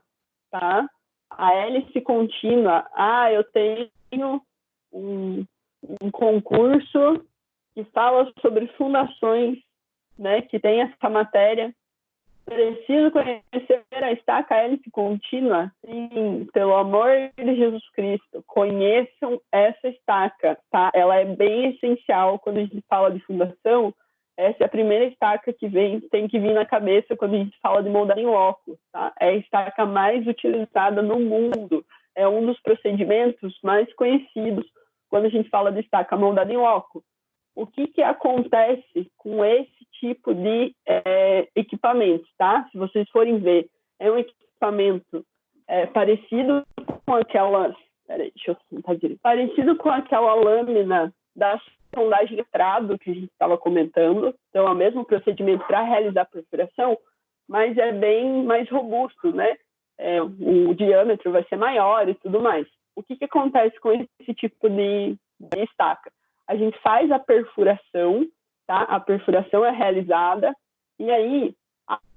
tá? A hélice contínua, eu tenho um concurso que fala sobre fundações, né, que tem essa matéria. Preciso conhecer a estaca hélice contínua? Sim, pelo amor de Jesus Cristo, conheçam essa estaca, tá? Ela é bem essencial quando a gente fala de fundação. Essa é a primeira estaca que tem que vir na cabeça quando a gente fala de moldar em loco, tá? É a estaca mais utilizada no mundo. É um dos procedimentos mais conhecidos quando a gente fala de estaca moldada em loco. O que acontece com esse tipo de equipamento, tá? Se vocês forem ver, é um equipamento parecido com aquelas... Peraí, deixa eu tentar direito. Parecido com aquela lâmina da sondagem de estrado que a gente estava comentando. Então, é o mesmo procedimento para realizar a perfuração, mas é bem mais robusto, né? O diâmetro vai ser maior e tudo mais. O que acontece com esse tipo de estaca? A gente faz a perfuração, tá? A perfuração é realizada, e aí,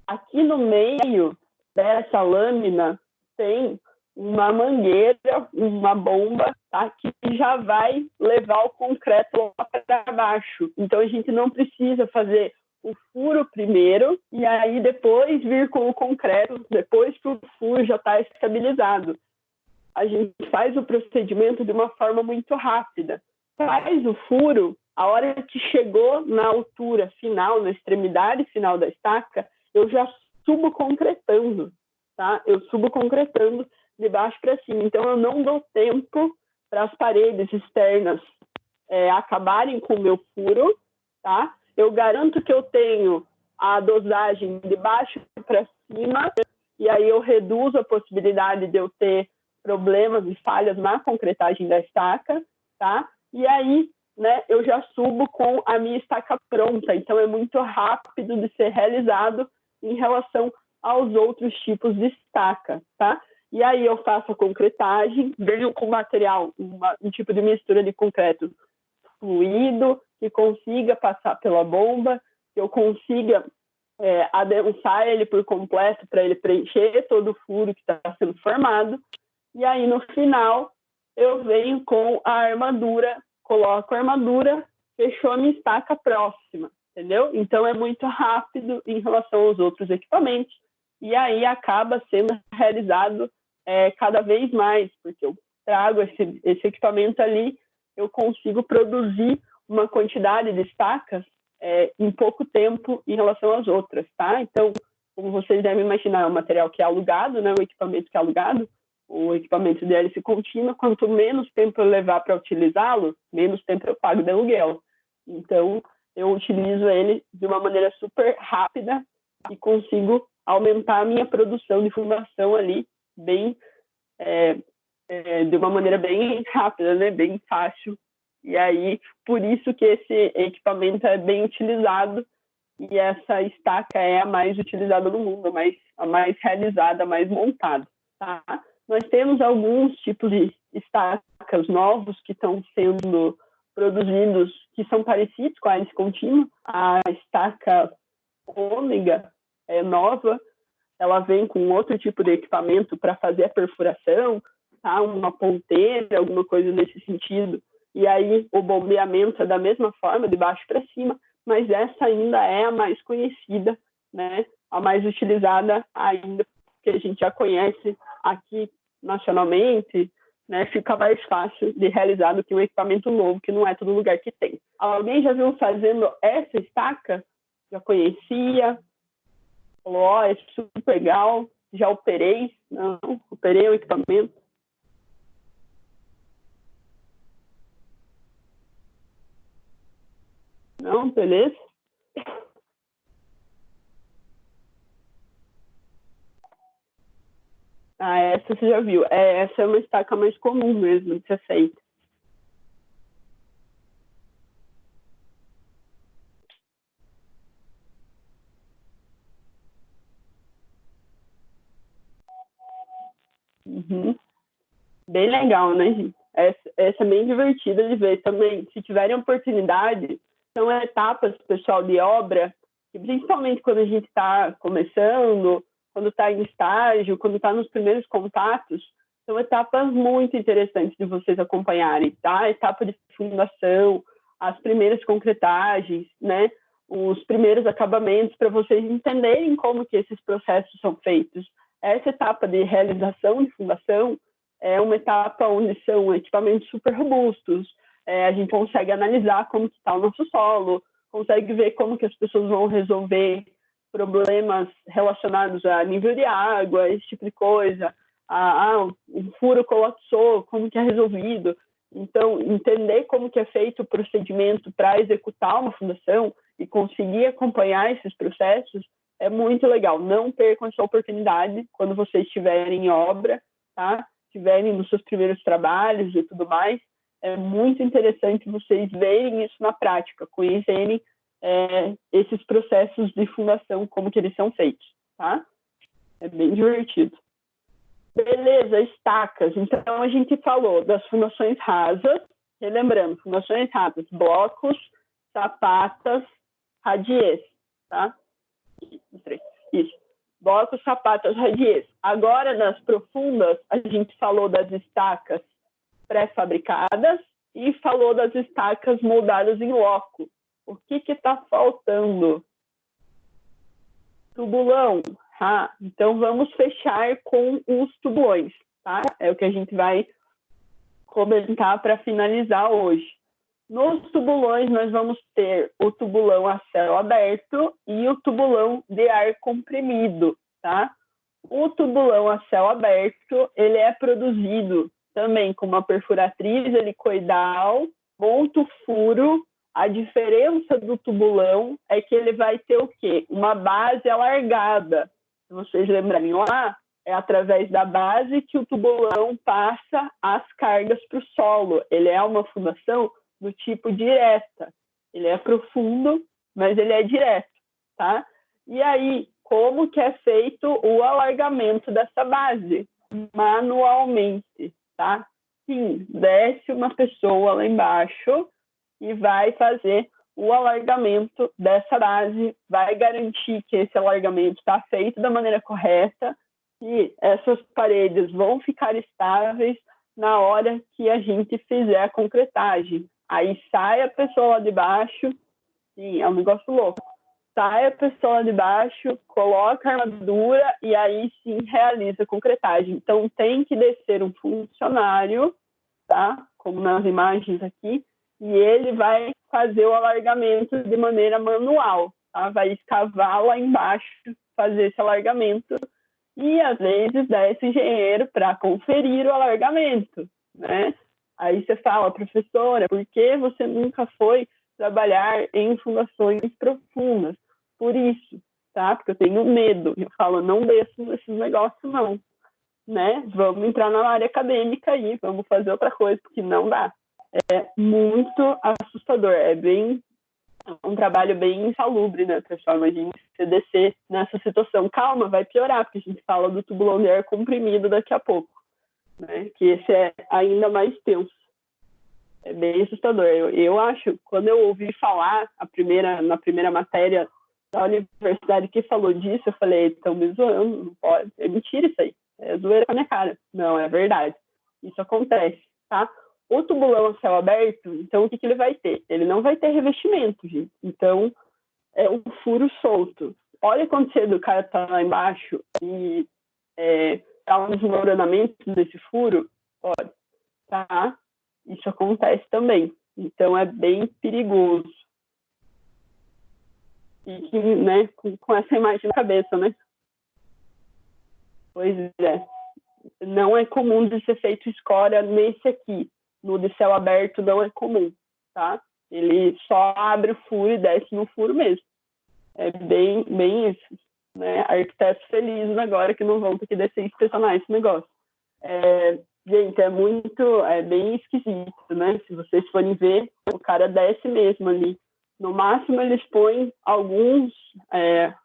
aqui no meio dessa lâmina, tem uma mangueira, uma bomba, tá? Que já vai levar o concreto lá para baixo. Então, a gente não precisa fazer o furo primeiro, e aí depois vir com o concreto, depois que o furo já está estabilizado. A gente faz o procedimento de uma forma muito rápida. Faz o furo, a hora que chegou na altura final, na extremidade final da estaca, eu já subo concretando, tá? Eu subo concretando de baixo para cima. Então, eu não dou tempo para as paredes externas acabarem com o meu furo, tá? Eu garanto que eu tenho a dosagem de baixo para cima, e aí eu reduzo a possibilidade de eu ter problemas e falhas na concretagem da estaca, tá? E aí, né, eu já subo com a minha estaca pronta. Então, é muito rápido de ser realizado em relação aos outros tipos de estaca, tá? E aí eu faço a concretagem, venho com material, um tipo de mistura de concreto fluido, que consiga passar pela bomba, que eu consiga adensar ele por completo para ele preencher todo o furo que está sendo formado. E aí, no final, eu venho com a armadura, coloco a armadura, fechou a minha estaca próxima, entendeu? Então, é muito rápido em relação aos outros equipamentos. E aí, acaba sendo realizado cada vez mais, porque eu trago esse equipamento ali, eu consigo produzir uma quantidade de estacas em pouco tempo em relação às outras, tá? Então, como vocês devem imaginar, é um material que é alugado, né? O equipamento que é alugado, o equipamento de hélice contínua, quanto menos tempo eu levar para utilizá-lo, menos tempo eu pago de aluguel. Então, eu utilizo ele de uma maneira super rápida e consigo aumentar a minha produção de fundação ali bem de uma maneira bem rápida, né? Bem fácil. E aí, por isso que esse equipamento é bem utilizado e essa estaca é a mais utilizada no mundo, a mais realizada, a mais montada, tá? Nós temos alguns tipos de estacas novos que estão sendo produzidos, que são parecidos com a hélice contínua. A estaca ômega é nova, ela vem com outro tipo de equipamento para fazer a perfuração, tá? Uma ponteira, alguma coisa nesse sentido. E aí o bombeamento é da mesma forma, de baixo para cima, mas essa ainda é a mais conhecida, né? A mais utilizada ainda, porque a gente já conhece aqui nacionalmente, né? Fica mais fácil de realizar do que um equipamento novo, que não é todo lugar que tem. Alguém já viu fazendo essa estaca? Já conhecia? Falou, ó, é super legal, já operei? Não, operei o equipamento. Não, beleza? Ah, essa você já viu. Essa é uma estaca mais comum mesmo de ser feita. Uhum. Bem legal, né, gente? Essa é bem divertida de ver também. Se tiverem oportunidade, são etapas, pessoal, de obra, que principalmente quando a gente está começando, quando está em estágio, quando está nos primeiros contatos, são etapas muito interessantes de vocês acompanharem, tá? A etapa de fundação, as primeiras concretagens, né? Os primeiros acabamentos, para vocês entenderem como que esses processos são feitos. Essa etapa de realização de fundação é uma etapa onde são equipamentos super robustos, a gente consegue analisar como está o nosso solo, consegue ver como que as pessoas vão resolver problemas relacionados a nível de água, esse tipo de coisa, um furo colapsou, como que é resolvido. Então, entender como que é feito o procedimento para executar uma fundação e conseguir acompanhar esses processos é muito legal. Não percam essa oportunidade quando vocês estiverem em obra, tá? Estiverem nos seus primeiros trabalhos e tudo mais. É muito interessante vocês verem isso na prática, conhecerem esses processos de fundação, como que eles são feitos, tá? É bem divertido. Beleza, estacas. Então, a gente falou das fundações rasas, relembrando, fundações rasas, blocos, sapatas, radiês, tá? Isso. Blocos, sapatas, radiês. Agora, nas profundas, a gente falou das estacas pré-fabricadas e falou das estacas moldadas em loco. O que está faltando? Tubulão. Então, vamos fechar com os tubulões, tá? É o que a gente vai comentar para finalizar hoje. Nos tubulões, nós vamos ter o tubulão a céu aberto e o tubulão de ar comprimido, tá? O tubulão a céu aberto, ele é produzido também com uma perfuratriz helicoidal, monta o furo. A diferença do tubulão é que ele vai ter o quê? Uma base alargada. Se vocês lembrarem lá, é através da base que o tubulão passa as cargas para o solo. Ele é uma fundação do tipo direta. Ele é profundo, mas ele é direto, tá? E aí, como que é feito o alargamento dessa base? Manualmente, tá? Sim, desce uma pessoa lá embaixo e vai fazer o alargamento dessa base, vai garantir que esse alargamento está feito da maneira correta e essas paredes vão ficar estáveis na hora que a gente fizer a concretagem. Aí sai a pessoa lá de baixo, sim, é um negócio louco. Sai a pessoa lá de baixo, coloca a armadura e aí sim realiza a concretagem. Então tem que descer um funcionário, tá? Como nas imagens aqui, e ele vai fazer o alargamento de maneira manual, tá? Vai escavar lá embaixo, fazer esse alargamento, e às vezes desce engenheiro para conferir o alargamento, né? Aí você fala, professora, por que você nunca foi trabalhar em fundações profundas? Por isso, tá? Porque eu tenho medo. Eu falo, não desço nesses negócios, não, né? Vamos entrar na área acadêmica aí, vamos fazer outra coisa, porque não dá. É muito assustador, é um trabalho bem insalubre, né, pessoal? Imagina você descer nessa situação. Calma, vai piorar, porque a gente fala do tubulão de ar comprimido daqui a pouco, né? Que esse é ainda mais tenso. É bem assustador. Eu acho, quando eu ouvi falar na primeira matéria da universidade que falou disso, eu falei, estão me zoando, não pode, é mentira isso aí, é zoeira com a minha cara. Não, é verdade, isso acontece, tá? O tubulão a céu aberto, então o que ele vai ter? Ele não vai ter revestimento, gente. Então, é um furo solto. Olha quando o cara tá lá embaixo e tá um desmoronamento desse furo, pode, tá? Isso acontece também. Então, é bem perigoso. E que, né, com essa imagem na cabeça, né? Pois é. Não é comum de ser feito escória nesse aqui. No de céu aberto não é comum, tá? Ele só abre o furo e desce no furo mesmo. É bem isso, né? Arquitetos felizes agora que não vão ter que descer e inspecionar esse negócio. Gente, é bem esquisito, né? Se vocês forem ver, o cara desce mesmo ali. No máximo, eles põem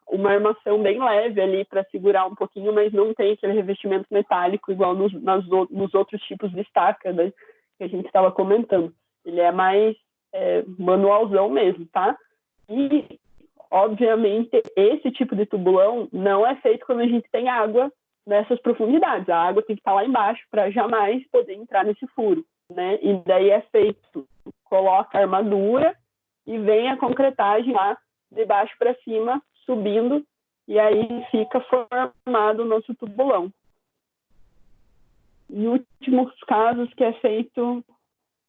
uma armação bem leve ali para segurar um pouquinho, mas não tem aquele revestimento metálico igual nos outros tipos de estaca, né, que a gente estava comentando. Ele é mais manualzão mesmo, tá? E, obviamente, esse tipo de tubulão não é feito quando a gente tem água nessas profundidades. A água tem que estar lá embaixo para jamais poder entrar nesse furo, né? E daí é feito, coloca a armadura e vem a concretagem lá de baixo para cima, subindo, e aí fica formado o nosso tubulão. Em últimos casos, que é feito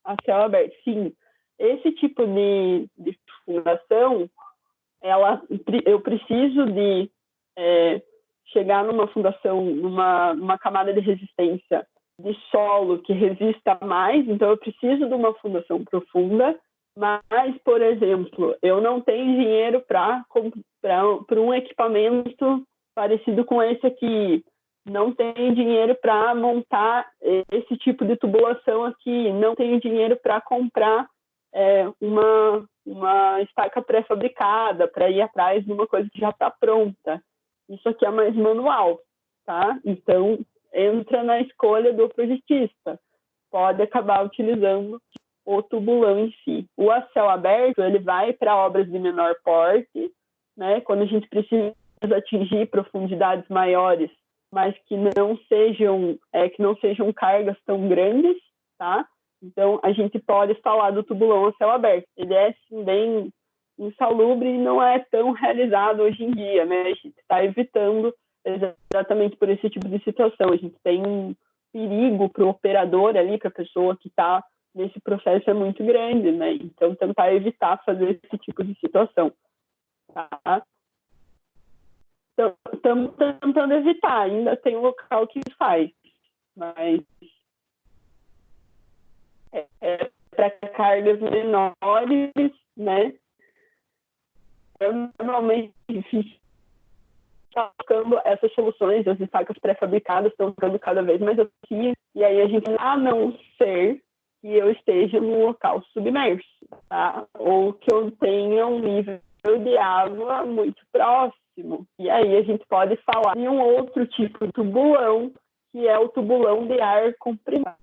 a céu aberto. Sim, esse tipo de fundação, eu preciso de chegar numa fundação, numa camada de resistência de solo que resista mais, então eu preciso de uma fundação profunda, mas, por exemplo, eu não tenho dinheiro para um equipamento parecido com esse aqui, não tenho dinheiro para montar esse tipo de tubulação aqui, não tenho dinheiro para comprar uma estaca pré-fabricada, para ir atrás de uma coisa que já está pronta. Isso aqui é mais manual, tá? Então, entra na escolha do projetista. Pode acabar utilizando o tubulão em si. O a céu aberto, ele vai para obras de menor porte, né? Quando a gente precisa atingir profundidades maiores, mas que não sejam cargas tão grandes, tá? Então, a gente pode falar do tubulão a céu aberto. Ele é, assim, bem insalubre e não é tão realizado hoje em dia, né? A gente está evitando exatamente por esse tipo de situação. A gente tem um perigo para o operador ali, para a pessoa que está nesse processo é muito grande, né? Então, tentar evitar fazer esse tipo de situação, tá? Então, estamos tentando evitar. Ainda tem um local que faz, mas para cargas menores, né? Normalmente difícil buscando essas soluções, as estacas pré-fabricadas estão ficando cada vez mais aqui, e aí a gente, a não ser que eu esteja num local submerso, tá? Ou que eu tenha um nível de água muito próximo. E aí a gente pode falar de um outro tipo de tubulão, que é o tubulão de ar comprimido.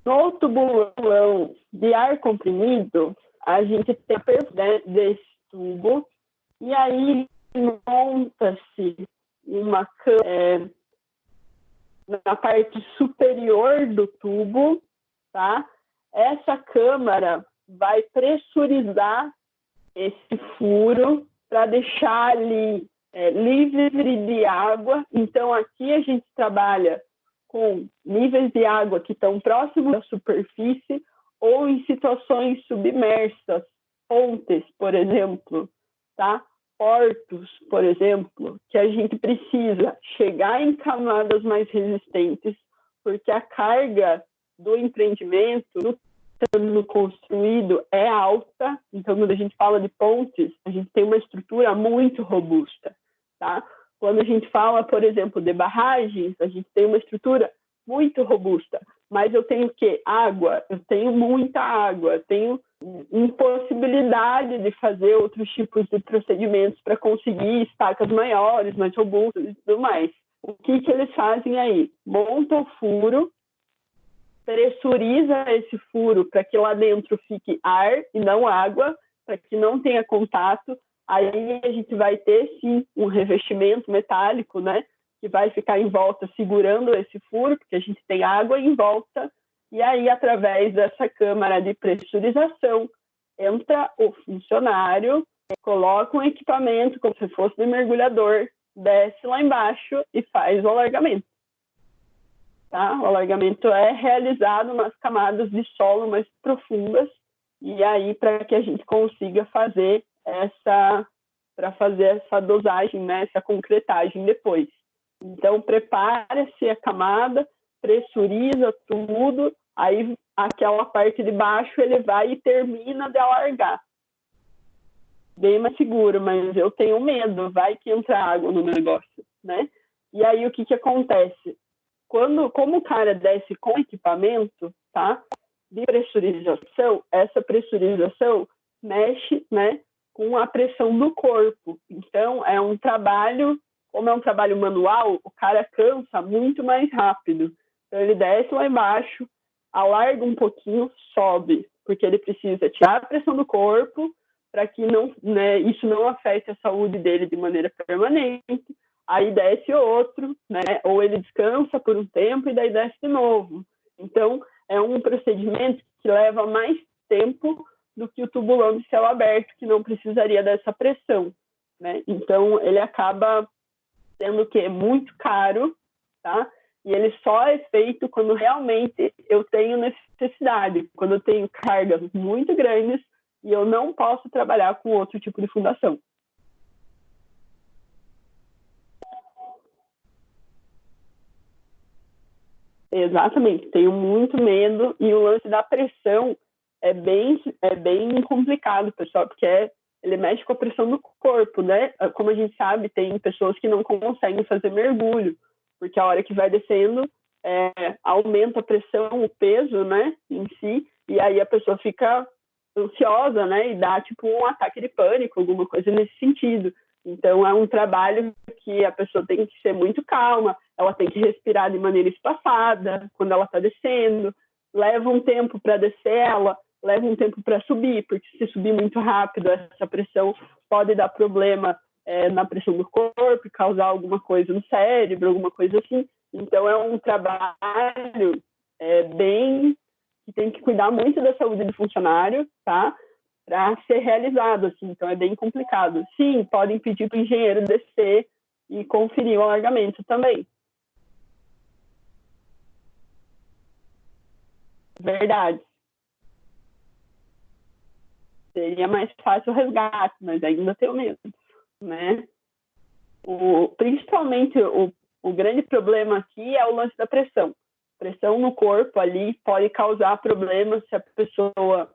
No tubulão de ar comprimido, a gente tem a perfuração desse tubo, e aí monta-se uma câmara na parte superior do tubo, tá? Essa câmara vai pressurizar esse furo para deixar ali livre de água. Então, aqui a gente trabalha com níveis de água que estão próximos da superfície ou em situações submersas, fontes, por exemplo, tá? Portos, por exemplo, que a gente precisa chegar em camadas mais resistentes, porque a carga do empreendimento, do sendo construído, é alta. Então, quando a gente fala de pontes, a gente tem uma estrutura muito robusta, tá? Quando a gente fala, por exemplo, de barragens, a gente tem uma estrutura muito robusta. Mas eu tenho o quê? Água. Eu tenho muita água. Eu tenho impossibilidade de fazer outros tipos de procedimentos para conseguir estacas maiores, mais robustas e tudo mais. O que eles fazem aí? Monta o furo, pressuriza esse furo para que lá dentro fique ar e não água, para que não tenha contato. Aí a gente vai ter, sim, um revestimento metálico, né, que vai ficar em volta segurando esse furo, porque a gente tem água em volta. E aí, através dessa câmara de pressurização, entra o funcionário, coloca um equipamento, como se fosse de mergulhador, desce lá embaixo e faz o alargamento. Tá? O alargamento é realizado nas camadas de solo mais profundas, e aí para que a gente consiga fazer essa dosagem, né, essa concretagem depois. Então, prepara-se a camada, pressuriza tudo, aí aquela parte de baixo ele vai e termina de alargar. Bem mais seguro, mas eu tenho medo, vai que entra água no negócio, né? E aí o que acontece? Como o cara desce com equipamento, tá, de pressurização, essa pressurização mexe, né, com a pressão do corpo. Então, é um trabalho, como é um trabalho manual, o cara cansa muito mais rápido. Então, ele desce lá embaixo, alarga um pouquinho, sobe, porque ele precisa tirar a pressão do corpo para que não, né, isso não afete a saúde dele de maneira permanente. Aí desce outro, né? Ou ele descansa por um tempo e daí desce de novo. Então, é um procedimento que leva mais tempo do que o tubulão de céu aberto, que não precisaria dessa pressão, né? Então, ele acaba sendo o quê? Muito caro, tá? E ele só é feito quando realmente eu tenho necessidade, quando eu tenho cargas muito grandes e eu não posso trabalhar com outro tipo de fundação. Exatamente, tenho muito medo, e o lance da pressão é bem complicado, pessoal, porque ele mexe com a pressão do corpo, né? Como a gente sabe, tem pessoas que não conseguem fazer mergulho, porque a hora que vai descendo, aumenta a pressão, o peso, né, em si, e aí a pessoa fica ansiosa, né, e dá tipo um ataque de pânico, alguma coisa nesse sentido. Então, é um trabalho que a pessoa tem que ser muito calma, ela tem que respirar de maneira espaçada quando ela está descendo, leva um tempo para descer ela, leva um tempo para subir, porque se subir muito rápido, essa pressão pode dar problema na pressão do corpo, causar alguma coisa no cérebro, alguma coisa assim. Então, é um trabalho bem que tem que cuidar muito da saúde do funcionário, tá? Para ser realizado, assim, então é bem complicado. Sim, podem pedir para o engenheiro descer e conferir o alargamento também. Verdade. Seria mais fácil o resgate, mas ainda tenho medo, né? Principalmente o grande problema aqui é o lance da pressão. Pressão no corpo ali pode causar problemas se a pessoa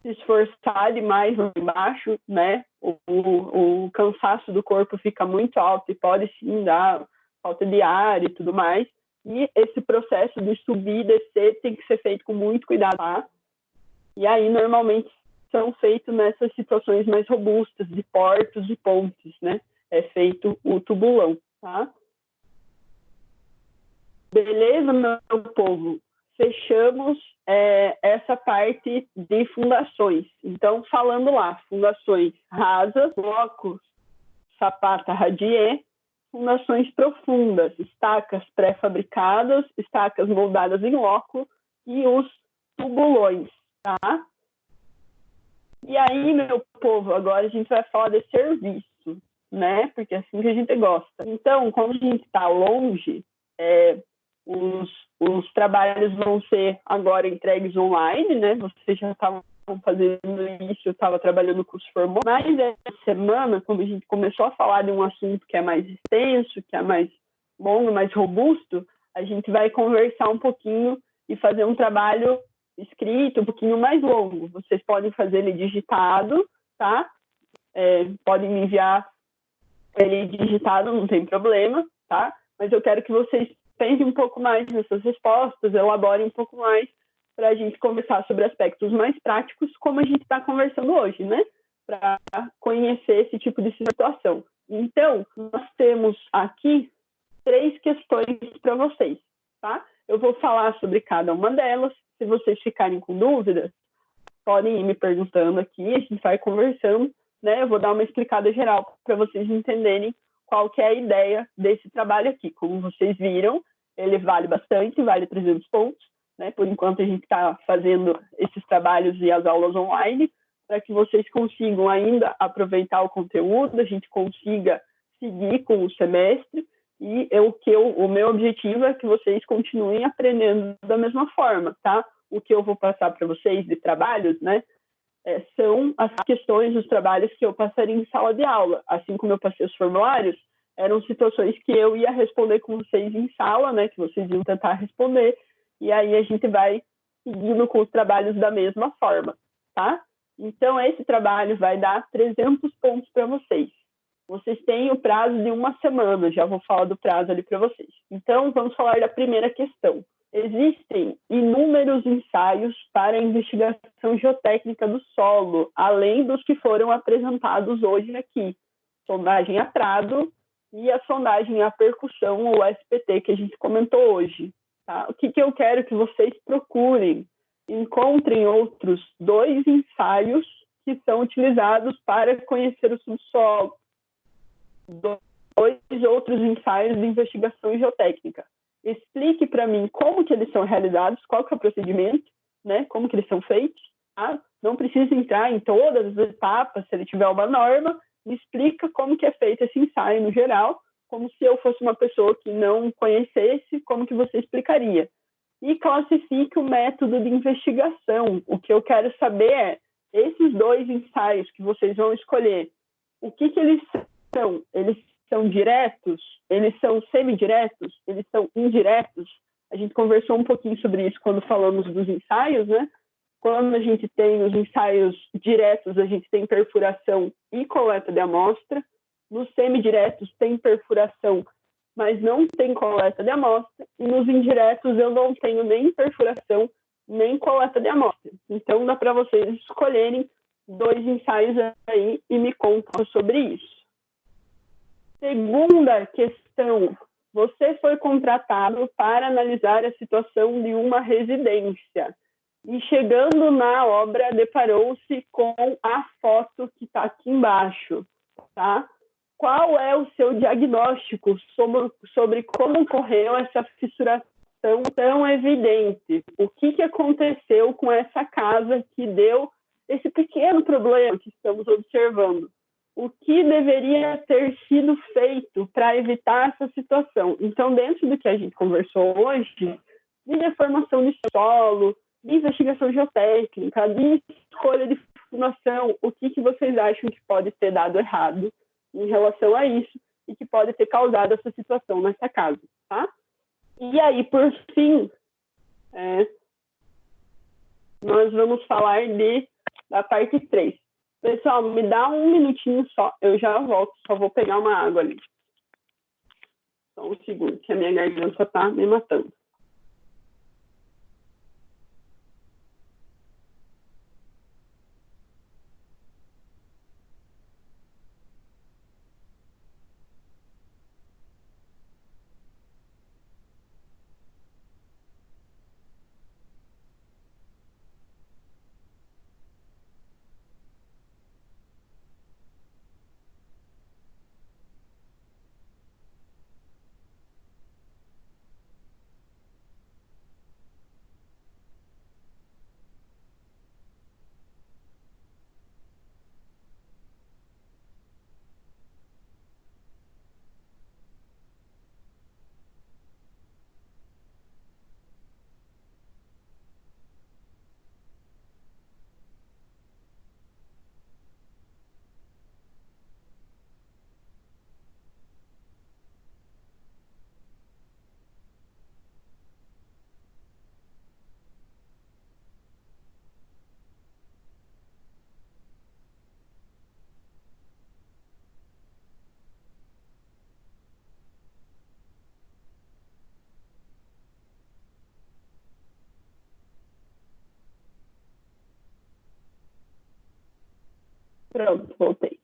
se esforçar demais lá embaixo, né? O cansaço do corpo fica muito alto e pode sim dar falta de ar e tudo mais. E esse processo de subir e descer tem que ser feito com muito cuidado, tá? E aí, normalmente, são feitos nessas situações mais robustas, de portos e pontes, né? É feito o tubulão, tá? Beleza, meu povo? fechamos essa parte de fundações. Então, falando lá, fundações rasas, blocos, sapata radier, fundações profundas, estacas pré-fabricadas, estacas moldadas em loco e os tubulões, tá? E aí, meu povo, agora a gente vai falar de serviço, né? Porque é assim que a gente gosta. Então, como a gente está longe, os trabalhos vão ser agora entregues online, né? Vocês já estavam fazendo isso, eu estava trabalhando com os formatos. Mas essa semana, como a gente começou a falar de um assunto que é mais extenso, que é mais longo, mais robusto, a gente vai conversar um pouquinho e fazer um trabalho escrito, um pouquinho mais longo. Vocês podem fazer ele digitado, tá? Podem me enviar ele digitado, não tem problema, tá? Mas eu quero que vocês pensem um pouco mais nessas respostas, elaborem um pouco mais para a gente conversar sobre aspectos mais práticos, como a gente está conversando hoje, né? Para conhecer esse tipo de situação. Então, nós temos aqui 3 questões para vocês, tá? Eu vou falar sobre cada uma delas. Se vocês ficarem com dúvidas, podem ir me perguntando aqui, a gente vai conversando, né? Eu vou dar uma explicada geral para vocês entenderem qual que é a ideia desse trabalho aqui. Como vocês viram, ele vale bastante, vale 300 pontos, né? Por enquanto a gente está fazendo esses trabalhos e as aulas online, para que vocês consigam ainda aproveitar o conteúdo, a gente consiga seguir com o semestre, e o meu objetivo é que vocês continuem aprendendo da mesma forma, tá? O que eu vou passar para vocês de trabalhos, né? São as questões dos trabalhos que eu passaria em sala de aula. Assim como eu passei os formulários, eram situações que eu ia responder com vocês em sala, né? Que vocês iam tentar responder, e aí a gente vai seguindo com os trabalhos da mesma forma, tá? Então, esse trabalho vai dar 300 pontos para vocês. Vocês têm o prazo de 1 semana, já vou falar do prazo ali para vocês. Então, vamos falar da primeira questão. Existem inúmeros ensaios para a investigação geotécnica do solo, além dos que foram apresentados hoje aqui. Sondagem a trado e a sondagem a percussão, ou SPT, que a gente comentou hoje. Tá? O que eu quero que vocês procurem? Encontrem outros 2 ensaios que são utilizados para conhecer o subsolo. 2 outros ensaios de investigação geotécnica. Explique para mim como que eles são realizados, qual que é o procedimento, né? Como que eles são feitos. Tá? Não precisa entrar em todas as etapas, se ele tiver uma norma, me explica como que é feito esse ensaio no geral, como se eu fosse uma pessoa que não conhecesse, como que você explicaria. E classifique o método de investigação. O que eu quero saber é, esses 2 ensaios que vocês vão escolher, o que eles são? Eles são diretos? Eles são semidiretos? Eles são indiretos? A gente conversou um pouquinho sobre isso quando falamos dos ensaios, né? Quando a gente tem os ensaios diretos, a gente tem perfuração e coleta de amostra. Nos semidiretos tem perfuração, mas não tem coleta de amostra. E nos indiretos eu não tenho nem perfuração, nem coleta de amostra. Então dá para vocês escolherem 2 ensaios aí e me contam sobre isso. Segunda questão, você foi contratado para analisar a situação de uma residência e chegando na obra deparou-se com a foto que está aqui embaixo, tá? Qual é o seu diagnóstico sobre como ocorreu essa fissuração tão evidente? O que aconteceu com essa casa que deu esse pequeno problema que estamos observando? O que deveria ter sido feito para evitar essa situação? Então, dentro do que a gente conversou hoje, de deformação de solo, de investigação geotécnica, de escolha de fundação, o que vocês acham que pode ter dado errado em relação a isso e que pode ter causado essa situação nessa casa, tá? E aí, por fim, nós vamos falar da parte 3. Pessoal, me dá um minutinho só, eu já volto, só vou pegar uma água ali. Só um segundo, que a minha garganta está me matando. Pronto, voltei.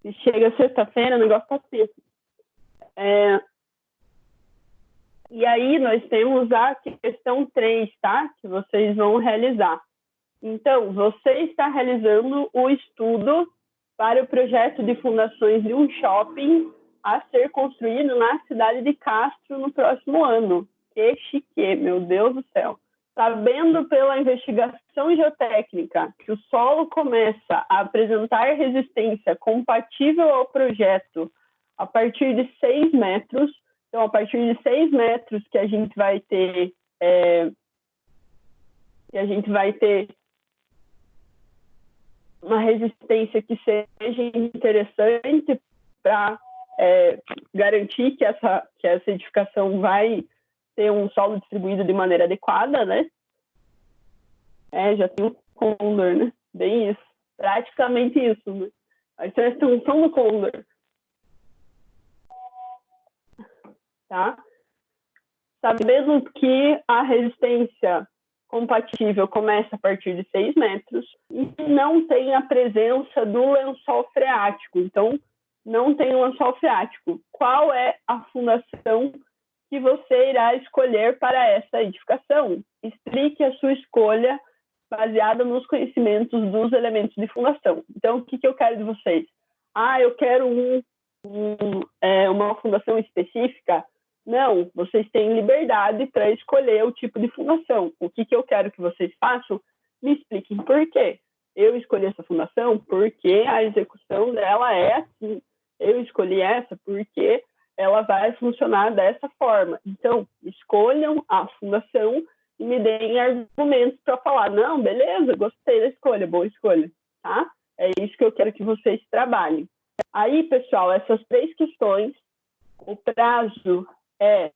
E chega sexta-feira, o negócio tá seco. E aí nós temos a questão 3, tá? Que vocês vão realizar. Então, você está realizando o estudo para o projeto de fundações de um shopping a ser construído na cidade de Castro no próximo ano. Que chique, meu Deus do céu. Sabendo pela investigação geotécnica que o solo começa a apresentar resistência compatível ao projeto a partir de 6 metros, então a partir de 6 metros que a gente vai ter uma resistência que seja interessante para garantir que essa edificação vai ter um solo distribuído de maneira adequada, né? Já tem um Condor, né? Bem isso. Praticamente isso, né? A extensão do Condor. Tá? Sabendo que a resistência compatível começa a partir de 6 metros e não tem a presença do lençol freático. Então, não tem um lençol freático. Qual é a fundação que você irá escolher para essa edificação? Explique a sua escolha baseada nos conhecimentos dos elementos de fundação. Então, o que eu quero de vocês? Eu quero uma fundação específica? Não, vocês têm liberdade para escolher o tipo de fundação. O que eu quero que vocês façam? Me expliquem por quê. Eu escolhi essa fundação porque a execução dela é assim. Eu escolhi essa porque ela vai funcionar dessa forma. Então, escolham a fundação e me deem argumentos para falar, não, beleza, gostei da escolha, boa escolha, tá? É isso que eu quero que vocês trabalhem. Aí, pessoal, essas 3 questões, o prazo é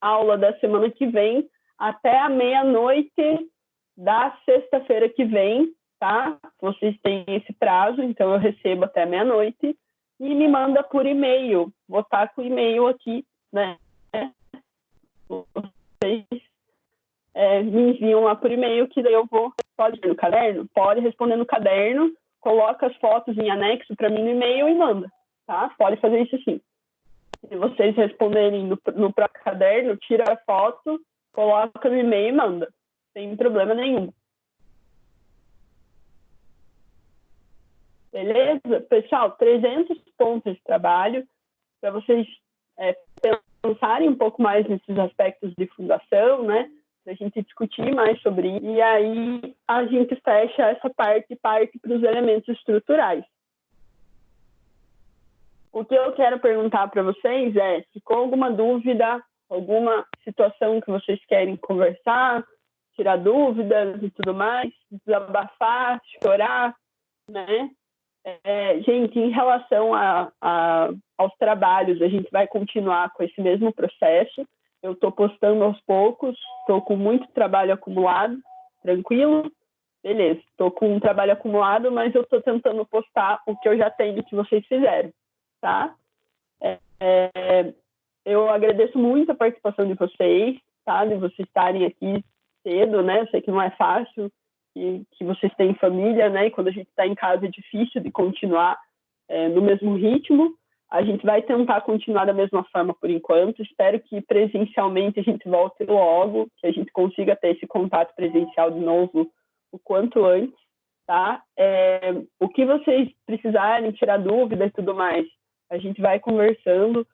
aula da semana que vem até a meia-noite da sexta-feira que vem, tá? Vocês têm esse prazo, então eu recebo até meia-noite e me manda por e-mail. Vou estar com o e-mail aqui, né? Vocês me enviam lá por e-mail, que daí eu pode ir no caderno? Pode responder no caderno, coloca as fotos em anexo para mim no e-mail e manda, tá? Pode fazer isso sim. Se vocês responderem no próprio caderno, tira a foto, coloca no e-mail e manda, sem problema nenhum. Beleza? Pessoal, 300 pontos de trabalho para vocês pensarem um pouco mais nesses aspectos de fundação, né? Para a gente discutir mais sobre isso. E aí a gente fecha essa parte para os elementos estruturais. O que eu quero perguntar para vocês é, se ficou alguma dúvida, alguma situação que vocês querem conversar, tirar dúvidas e tudo mais, desabafar, chorar, né? Gente, em relação aos trabalhos, a gente vai continuar com esse mesmo processo. Eu estou postando aos poucos, estou com muito trabalho acumulado, tranquilo? Beleza, estou com um trabalho acumulado, mas eu estou tentando postar o que eu já tenho que vocês fizeram, tá? Eu agradeço muito a participação de vocês, tá? De vocês estarem aqui cedo, né? Eu sei que não é fácil, que vocês têm família, né? E quando a gente está em casa é difícil de continuar no mesmo ritmo. A gente vai tentar continuar da mesma forma por enquanto. Espero que presencialmente a gente volte logo, que a gente consiga ter esse contato presencial de novo o quanto antes, tá? O que vocês precisarem, tirar dúvida e tudo mais, a gente vai conversando.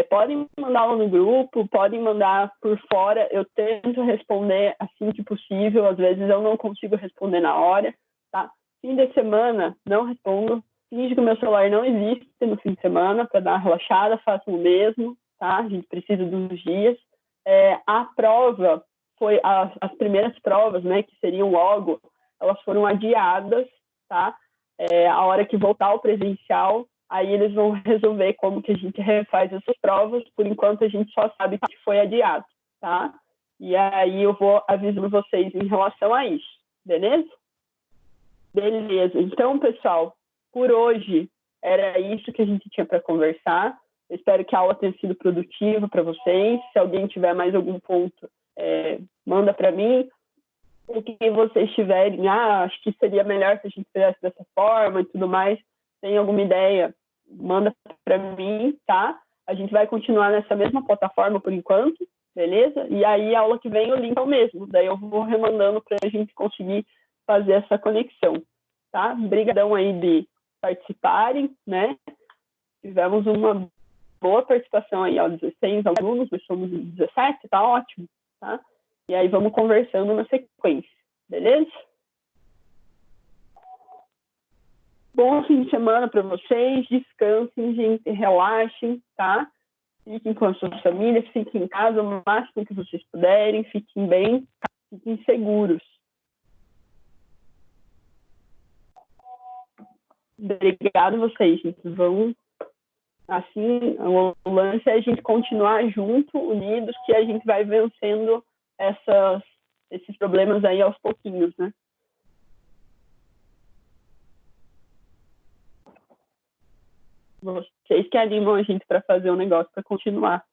Podem mandar lá no grupo, podem mandar por fora. Eu tento responder assim que possível. Às vezes eu não consigo responder na hora, tá? Fim de semana, não respondo. Finge que o meu celular não existe no fim de semana para dar uma relaxada, faço o mesmo, tá? A gente precisa dos dias. A prova foi as primeiras provas, né, que seriam logo, elas foram adiadas, tá? A hora que voltar ao presencial, aí eles vão resolver como que a gente refaz essas provas. Por enquanto, a gente só sabe que foi adiado, tá? E aí eu vou avisando vocês em relação a isso, beleza? Beleza. Então, pessoal, por hoje era isso que a gente tinha para conversar. Eu espero que a aula tenha sido produtiva para vocês. Se alguém tiver mais algum ponto, manda para mim. o que vocês tiverem, acho que seria melhor se a gente fizesse dessa forma e tudo mais, tem alguma ideia, manda para mim, tá? A gente vai continuar nessa mesma plataforma por enquanto, beleza? E aí a aula que vem o link é o mesmo, daí eu vou remandando para a gente conseguir fazer essa conexão, tá? Obrigadão aí de participarem, né? Tivemos uma boa participação aí, ó, 16 alunos, nós somos 17, tá ótimo, tá? E aí vamos conversando na sequência, beleza? Bom fim de semana para vocês, descansem, gente, relaxem, tá? Fiquem com as suas famílias, fiquem em casa o máximo que vocês puderem, fiquem bem, fiquem seguros. Obrigado a vocês, gente. Vão, assim, o lance é a gente continuar junto, unidos, que a gente vai vencendo esses problemas aí aos pouquinhos, né? Vocês que animam a gente para fazer um negócio, para continuar.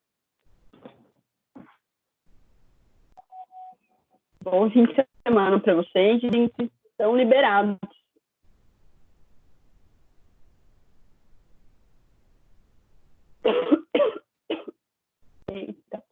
Bom fim de semana para vocês, gente. Estão liberados. Eita.